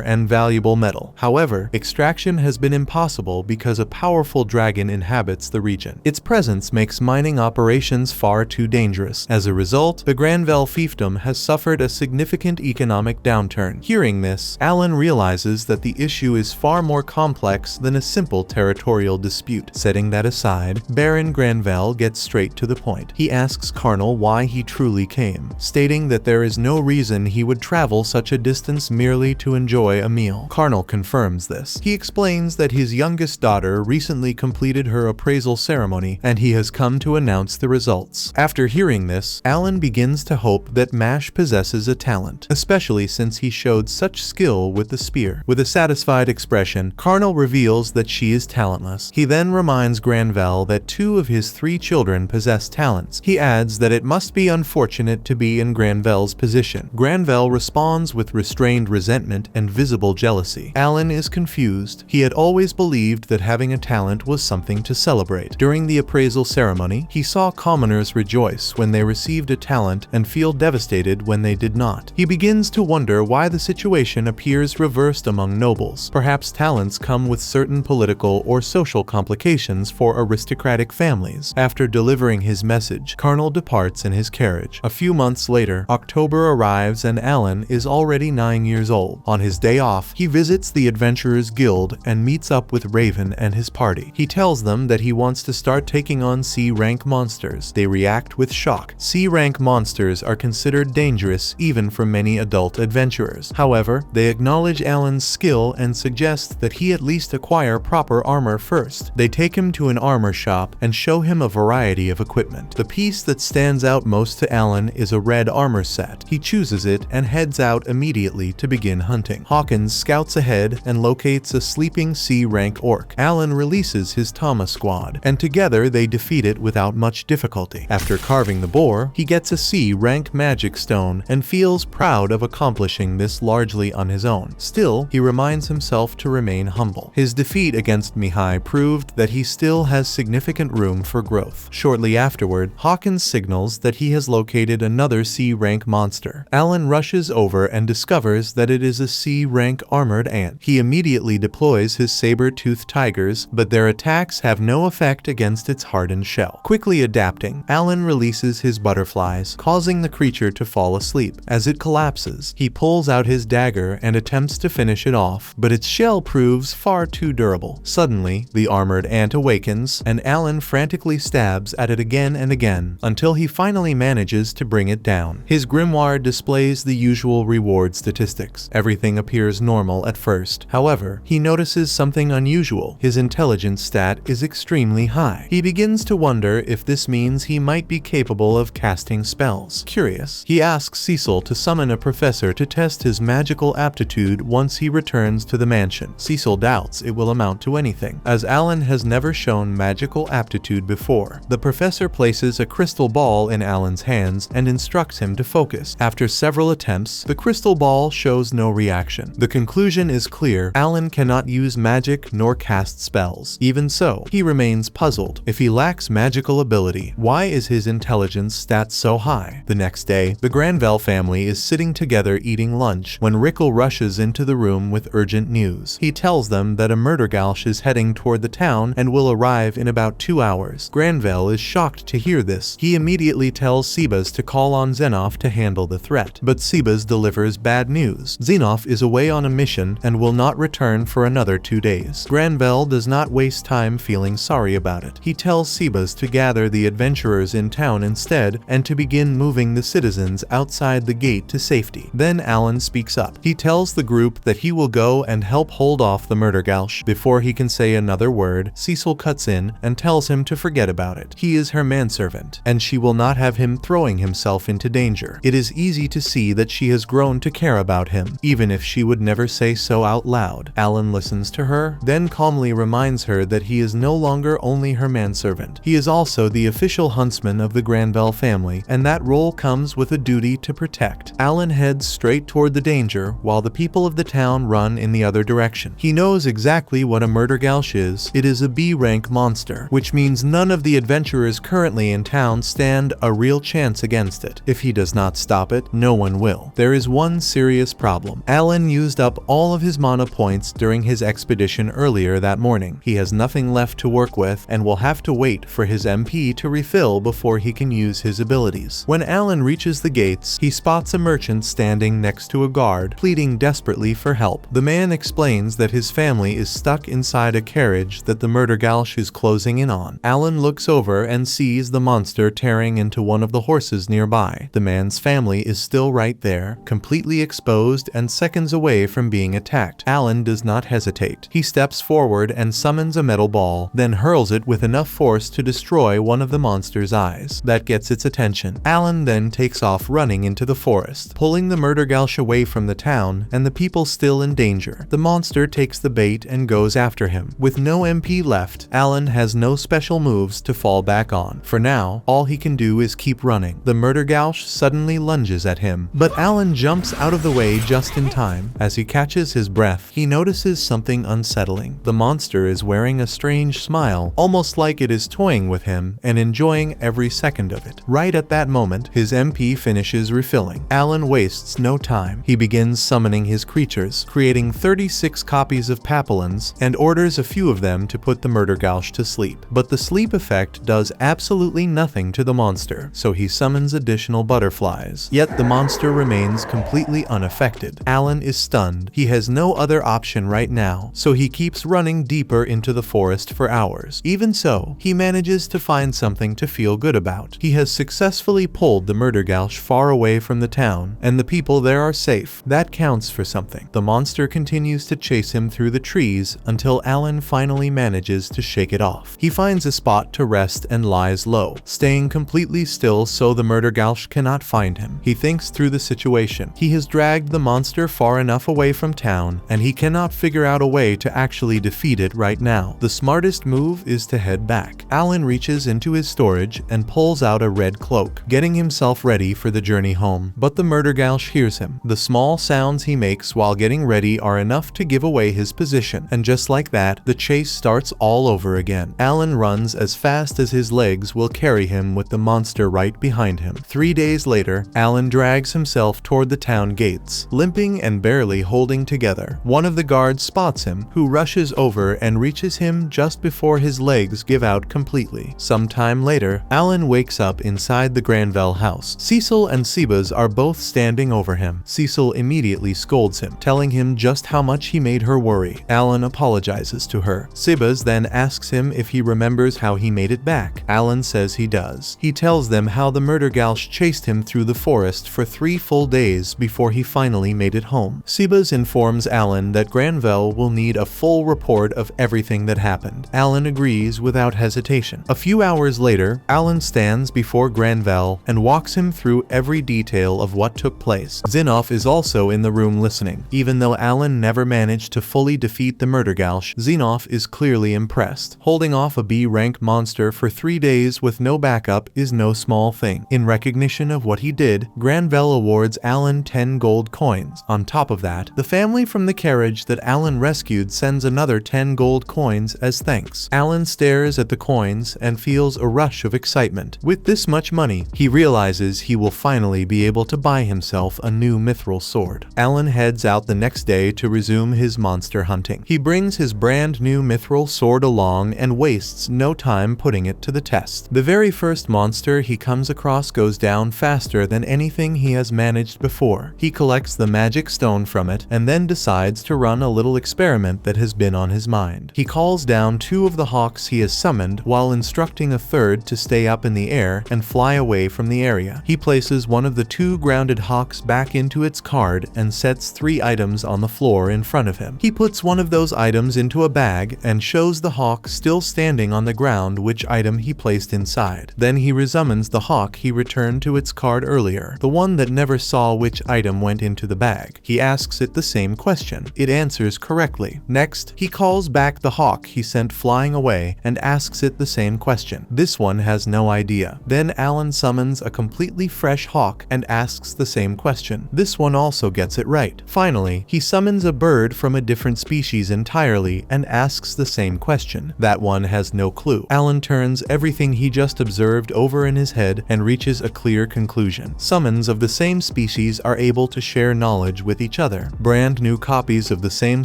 and valuable metal. However, extraction has been impossible because a powerful dragon inhabits the region. Its presence makes mining operations far too dangerous. As a result, the Granville fiefdom has suffered a significant economic downturn. Hearing this, Alan realizes that the issue is far more complex than a simple territorial dispute. Setting that aside, Baron Granville gets straight to the point. He asks Carnal why he truly came, stating that there is no reason he would travel such a distance merely to enjoy a meal. Carnal confirms this. He explains that his youngest daughter recently completed her appraisal ceremony and he has come to announce the results. After hearing this, Alan begins to hope that Mash possesses a talent, especially since he showed such skill with the spear. With a satisfied expression, Carnal reveals that she is talentless. He then reminds Granville that 2 of his 3 children possess talents. He adds that it must be unfortunate to be in Granville's position. Granville responds with restrained resentment and visible jealousy. Alan is confused. He had always believed that having a talent was something to celebrate. During the appraisal ceremony, he saw commoners rejoice when they received a talent and feel devastated when they did not. He begins to wonder why the situation appears reversed among nobles. Perhaps talents come with certain political or social complications for aristocratic families. After delivering his message, Carnal departs in his carriage. A few months later, October arrives and Alan is already 9 years old. On his day off, he visits the Adventurers Guild and meets up with Raven and his party. He tells them that he wants to start taking on C-rank monsters. They react with shock. C-rank monsters are considered dangerous even for many adult adventurers. However, they acknowledge Alan's skill and suggest that he at least acquire proper armor first. They take him to an armor shop and show him a variety of equipment. The piece that stands out most to Alan is a red armor set. He chooses it and heads out immediately to begin hunting. Hawkins scouts ahead and locates a sleeping C-rank orc. Alan releases his Tama squad, and together they defeat it without much difficulty. After carving the boar, he gets a C-rank magic stone and feels proud of accomplishing this largely on his own. Still, he reminds himself to remain humble. His defeat against Mihai proved that he still has significant room for growth. Shortly afterward, Hawkins signals that he has located another C-rank monster. Alan rushes over and discovers that it is a C-rank armored ant. He immediately deploys his saber-toothed tigers, but their attacks have no effect against its hardened shell. Quickly adapting, Alan releases his butterflies, causing the creature to fall asleep. As it collapses, he pulls out his dagger and attempts to finish it off, but its shell proves far too durable. Suddenly, the armored ant awakens, and Alan frantically stabs at it again and again, until he finally manages to bring it down. His grimoire displays the usual reward statistics. Everything appears normal at first. However, he notices something unusual. His intelligence stat is extremely high. He begins to wonder if this means he might be capable of casting spells. Curious, he asks Cecil to summon a professor to test his magical aptitude once he returns to the mansion. Cecil doubts it will amount to anything, as Alan has never shown magical aptitude before. The professor places a crystal ball in Alan's hands and instructs him to focus. After several attempts, the crystal ball shows no reaction. The conclusion is clear: Alan cannot use magic nor cast spells. Even so, he remains puzzled. If he lacks magical ability. Why is his intelligence stats so high? The next day, the Granville family is sitting together eating lunch when Rickle rushes into the room with urgent news. He tells them that a murdergalsh is heading toward the town and will arrive in about 2 hours. Granville is shocked to hear this. He immediately tells Sebas to call on Xenof to handle the threat, but Sebas delivers bad news. Xenof is away on a mission and will not return for another 2 days. Granville does not waste time feeling sorry about it. He tells Sebas to gather the adventurers in town instead and to begin moving the citizens outside the gate to safety. Then Alan speaks up. He tells the group that he will go and help hold off the murdergalsh. Before he can say another word, Cecil cuts in and tells him to forget about it. He is her manservant, and she will not have him throwing himself into danger. It is easy to see that she has grown to care about him, even if she would never say so out loud. Alan listens to her, then calmly reminds her that he is no longer only her manservant. He is also the official huntsman of the Granville family, and that role comes with a duty to protect. Alan heads straight toward the danger, while the people of the town run in the other direction. He knows exactly what a murdergalsh is. It is a B-rank monster, which means none of the adventurers currently in town stand a real chance against it. If he does not stop it, no one will. There is one serious problem. Alan used up all of his mana points during his expedition earlier that morning. He has nothing left to work with and will have to wait for his MP to refill before he can use his abilities. When Alan reaches the gates, he spots a merchant standing next to a guard, pleading desperately for help. The man explains that his family is stuck inside a carriage that the murdergalsh is closing in on. Alan looks over and sees the monster tearing into one of the horses nearby. The man's family is still right there, completely exposed and seconds away from being attacked. Alan does not hesitate. He steps forward and summons a metal ball, then hurls it with enough force to destroy one of the monster's eyes. That gets its attention. Alan then takes off running into the forest, pulling the murdergalsh away from the town and the people still in danger. The monster takes the bait and goes after him. With no MP left, Alan has no special moves to fall back on. For now, all he can do is keep running. The murdergalsh suddenly lunges at him, but Alan jumps out of the way just in time. As he catches his breath, he notices something unsettling. The monster is wearing a strange smile, almost like it is toying with him and enjoying every second of it. Right at that moment, his MP finishes refilling. Alan wastes no time. He begins summoning his creatures, creating 36 copies of Papillons, and orders a few of them to put the murdergalsh to sleep. But the sleep effect does absolutely nothing to the monster, so he summons additional butterflies. Yet the monster remains completely unaffected. Alan is stunned. He has no other option right now, so he keeps running deeper into the forest for hours. Even so, he manages to find something to feel good about. He has successfully pulled the murdergalsh far away from the town, and the people there are safe. That counts for something. The monster continues to chase him through the trees until Alan finally manages to shake it off. He finds a spot to rest and lies low, staying completely still so the murdergalsh cannot find him. He thinks through the situation. He has dragged the monster far enough away from town, and he cannot figure out a way to actually defeat it right now. The smartest move is to head back. Alan reaches into his storage and pulls out a red cloak, getting himself ready for the journey home. But the murdergalsh hears him. The small sounds he makes while getting ready are enough to give away his position, and just like that, the chase starts all over again. Alan runs as fast as his legs will carry him with the monster right behind him. 3 days later, Alan drags himself toward the town gates, limping and barely holding together. One of the guards spots him, who rushes over and reaches him just before his legs give out completely. Sometime later, Alan wakes up inside the Granville house. Cecil and Sebas are both standing over him. Cecil immediately scolds him, telling him just how much he made her worry. Alan apologizes to her. Sebas then asks him if he remembers how he made it back. Alan says he does. He tells them how the murdergalsh chased him through the forest for 3 full days before he finally made it home. Sebas informs Alan that Granville will need a full report of everything that happened. Alan agrees without hesitation. A few hours later, Alan stands before Granville and walks him through every detail of what took place. Xenof is also in the room listening. Even though Alan never managed to fully defeat the murdergalsh, Xenof is clearly impressed. Holding off a B-rank monster for 3 days with no backup is no small thing. In recognition of what he did, Granville awards Alan 10 gold coins. On top of that, the family from the carriage that Alan rescued sends another 10 gold coins as thanks. Alan stares at the coins and feels feels a rush of excitement. With this much money, he realizes he will finally be able to buy himself a new mithril sword. Alan heads out the next day to resume his monster hunting. He brings his brand new mithril sword along and wastes no time putting it to the test. The very first monster he comes across goes down faster than anything he has managed before. He collects the magic stone from it and then decides to run a little experiment that has been on his mind. He calls down 2 of the hawks he has summoned while instructing a third to stay up in the air and fly away from the area. He places one of the 2 grounded hawks back into its card and sets 3 items on the floor in front of him. He puts one of those items into a bag and shows the hawk still standing on the ground which item he placed inside. Then he resummons the hawk he returned to its card earlier, the one that never saw which item went into the bag. He asks it the same question. It answers correctly. Next, he calls back the hawk he sent flying away and asks it the same question. This one has no idea. Then Alan summons a completely fresh hawk and asks the same question. This one also gets it right. Finally, he summons a bird from a different species entirely and asks the same question. That one has no clue. Alan turns everything he just observed over in his head and reaches a clear conclusion. Summons of the same species are able to share knowledge with each other. Brand new copies of the same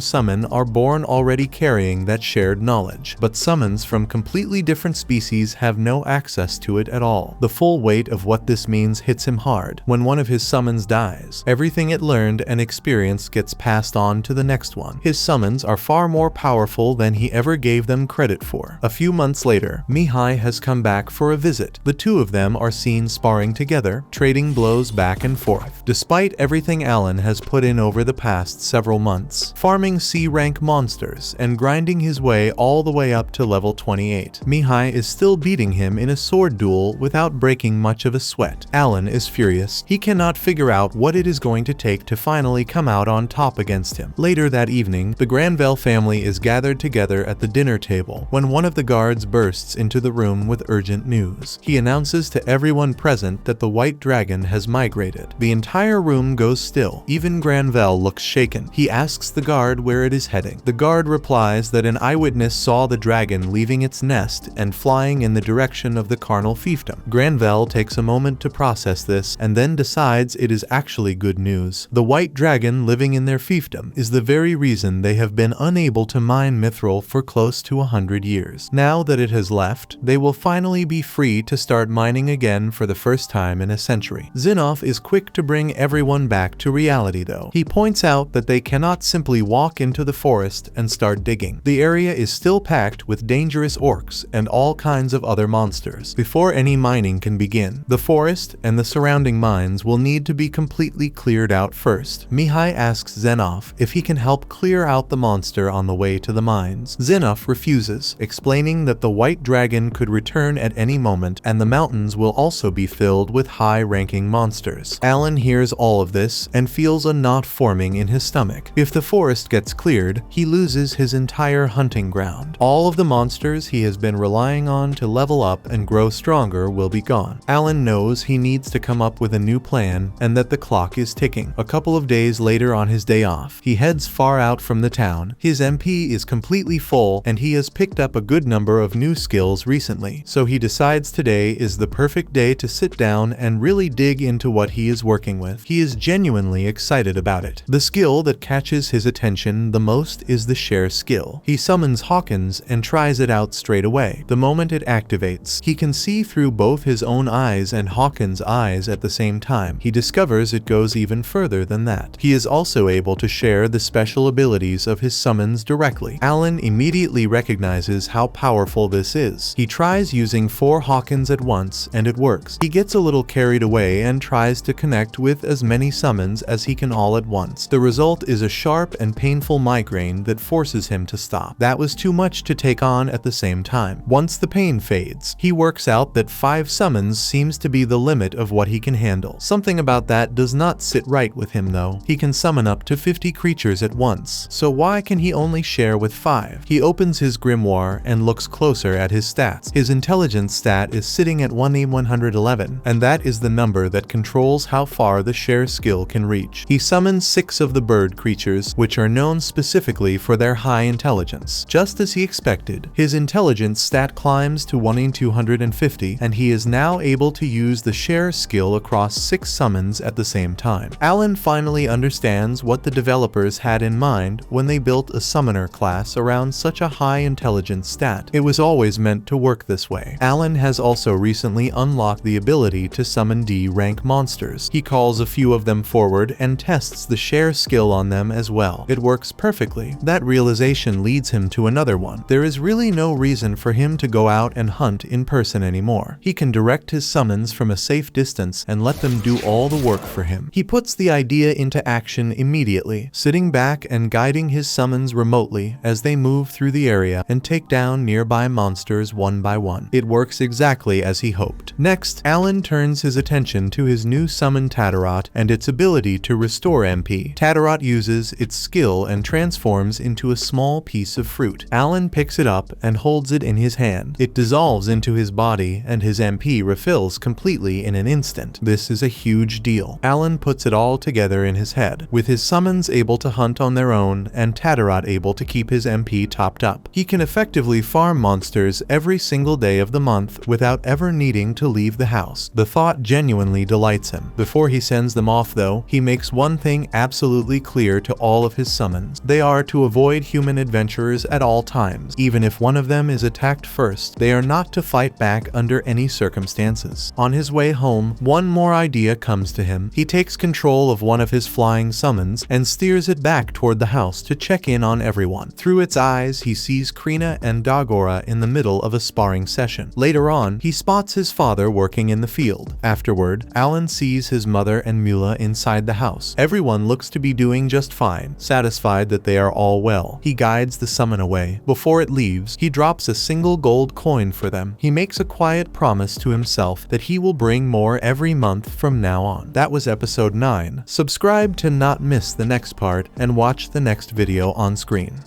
summon are born already carrying that shared knowledge, but summons from completely different species have no access to it at all. The full weight of what this means hits him hard. When one of his summons dies, everything it learned and experienced gets passed on to the next one. His summons are far more powerful than he ever gave them credit for. A few months later, Mihai has come back for a visit. The 2 of them are seen sparring together, trading blows back and forth. Despite everything Alan has put in over the past several months, farming C-rank monsters and grinding his way all the way up to level 28, Mihai is still beating him in a sword duel without breaking much of a sweat. Alan is furious. He cannot figure out what it is going to take to finally come out on top against him. Later that evening, the Granville family is gathered together at the dinner table when one of the guards bursts into the room with urgent news. He announces to everyone present that the white dragon has migrated. The entire room goes still. Even Granville looks shaken. He asks the guard where it is heading. The guard replies that an eyewitness saw the dragon leaving its nest and flying in the direction of the carnal fiefdom. Granville takes a moment to process this and then decides it is actually good news. The white dragon living in their fiefdom is the very reason they have been unable to mine mithril for close to 100 years. Now that it has left, they will finally be free to start mining again for the first time in a century. Zinov is quick to bring everyone back to reality though. He points out that they cannot simply walk into the forest and start digging. The area is still packed with dangerous orcs and all kinds of other monsters. Before any mining can begin, the forest and the surrounding mines will need to be completely cleared out first. Mihai asks Zenov if he can help clear out the monster on the way to the mines. Zenov refuses, explaining that the white dragon could return at any moment and the mountains will also be filled with high-ranking monsters. Alan hears all of this and feels a knot forming in his stomach. If the forest gets cleared, he loses his entire hunting ground. All of the monsters he has been relying on to level up and grow stronger will be gone. Alan knows he needs to come up with a new plan and that the clock is ticking. A couple of days later on his day off, he heads far out from the town. His MP is completely full and he has picked up a good number of new skills recently, so he decides today is the perfect day to sit down and really dig into what he is working with. He is genuinely excited about it. The skill that catches his attention the most is the share skill. He summons Hawkins and tries it out straight away. The moment it activates, he can see through both his own eyes and Hawkins' eyes at the same time. He discovers it goes even further than that. He is also able to share the special abilities of his summons directly. Alan immediately recognizes how powerful this is. He tries using 4 Hawkins at once and it works. He gets a little carried away and tries to connect with as many summons as he can all at once. The result is a sharp and painful migraine that forces him to stop. That was too much to take on at the same time. Once the pain fades, he works out that 5 summons seems to be the limit of what he can handle. Something about that does not sit right with him though. He can summon up to 50 creatures at once, so why can he only share with 5? He opens his grimoire and looks closer at his stats. His intelligence stat is sitting at 111, and that is the number that controls how far the share skill can reach. He summons 6 of the bird creatures, which are known specifically for their high intelligence. Just as he expected, his intelligence stat climbs times to 1 in 250, and he is now able to use the share skill across 6 summons at the same time. Alan finally understands what the developers had in mind when they built a summoner class around such a high intelligence stat. It was always meant to work this way. Alan has also recently unlocked the ability to summon D rank monsters. He calls a few of them forward and tests the share skill on them as well. It works perfectly. That realization leads him to another one. There is really no reason for him to go out and hunt in person anymore. He can direct his summons from a safe distance and let them do all the work for him. He puts the idea into action immediately, sitting back and guiding his summons remotely as they move through the area and take down nearby monsters one by one. It works exactly as he hoped. Next, Alan turns his attention to his new summon Tatarot and its ability to restore MP. Tatarot uses its skill and transforms into a small piece of fruit. Alan picks it up and holds it in his hand. It dissolves into his body and his MP refills completely in an instant. This is a huge deal. Alan puts it all together in his head, with his summons able to hunt on their own and Tatarot able to keep his MP topped up. He can effectively farm monsters every single day of the month without ever needing to leave the house. The thought genuinely delights him. Before he sends them off though, he makes one thing absolutely clear to all of his summons. They are to avoid human adventurers at all times. Even if one of them is attacked first, they are not to fight back under any circumstances. On his way home, one more idea comes to him. He takes control of one of his flying summons and steers it back toward the house to check in on everyone. Through its eyes, he sees Krina and Dagora in the middle of a sparring session. Later on, he spots his father working in the field. Afterward, Alan sees his mother and Mula inside the house. Everyone looks to be doing just fine, satisfied that they are all well. He guides the summon away. Before it leaves, he drops a single gold coin for them. He makes a quiet promise to himself that he will bring more every month from now on. That was episode 9. Subscribe to not miss the next part and watch the next video on screen.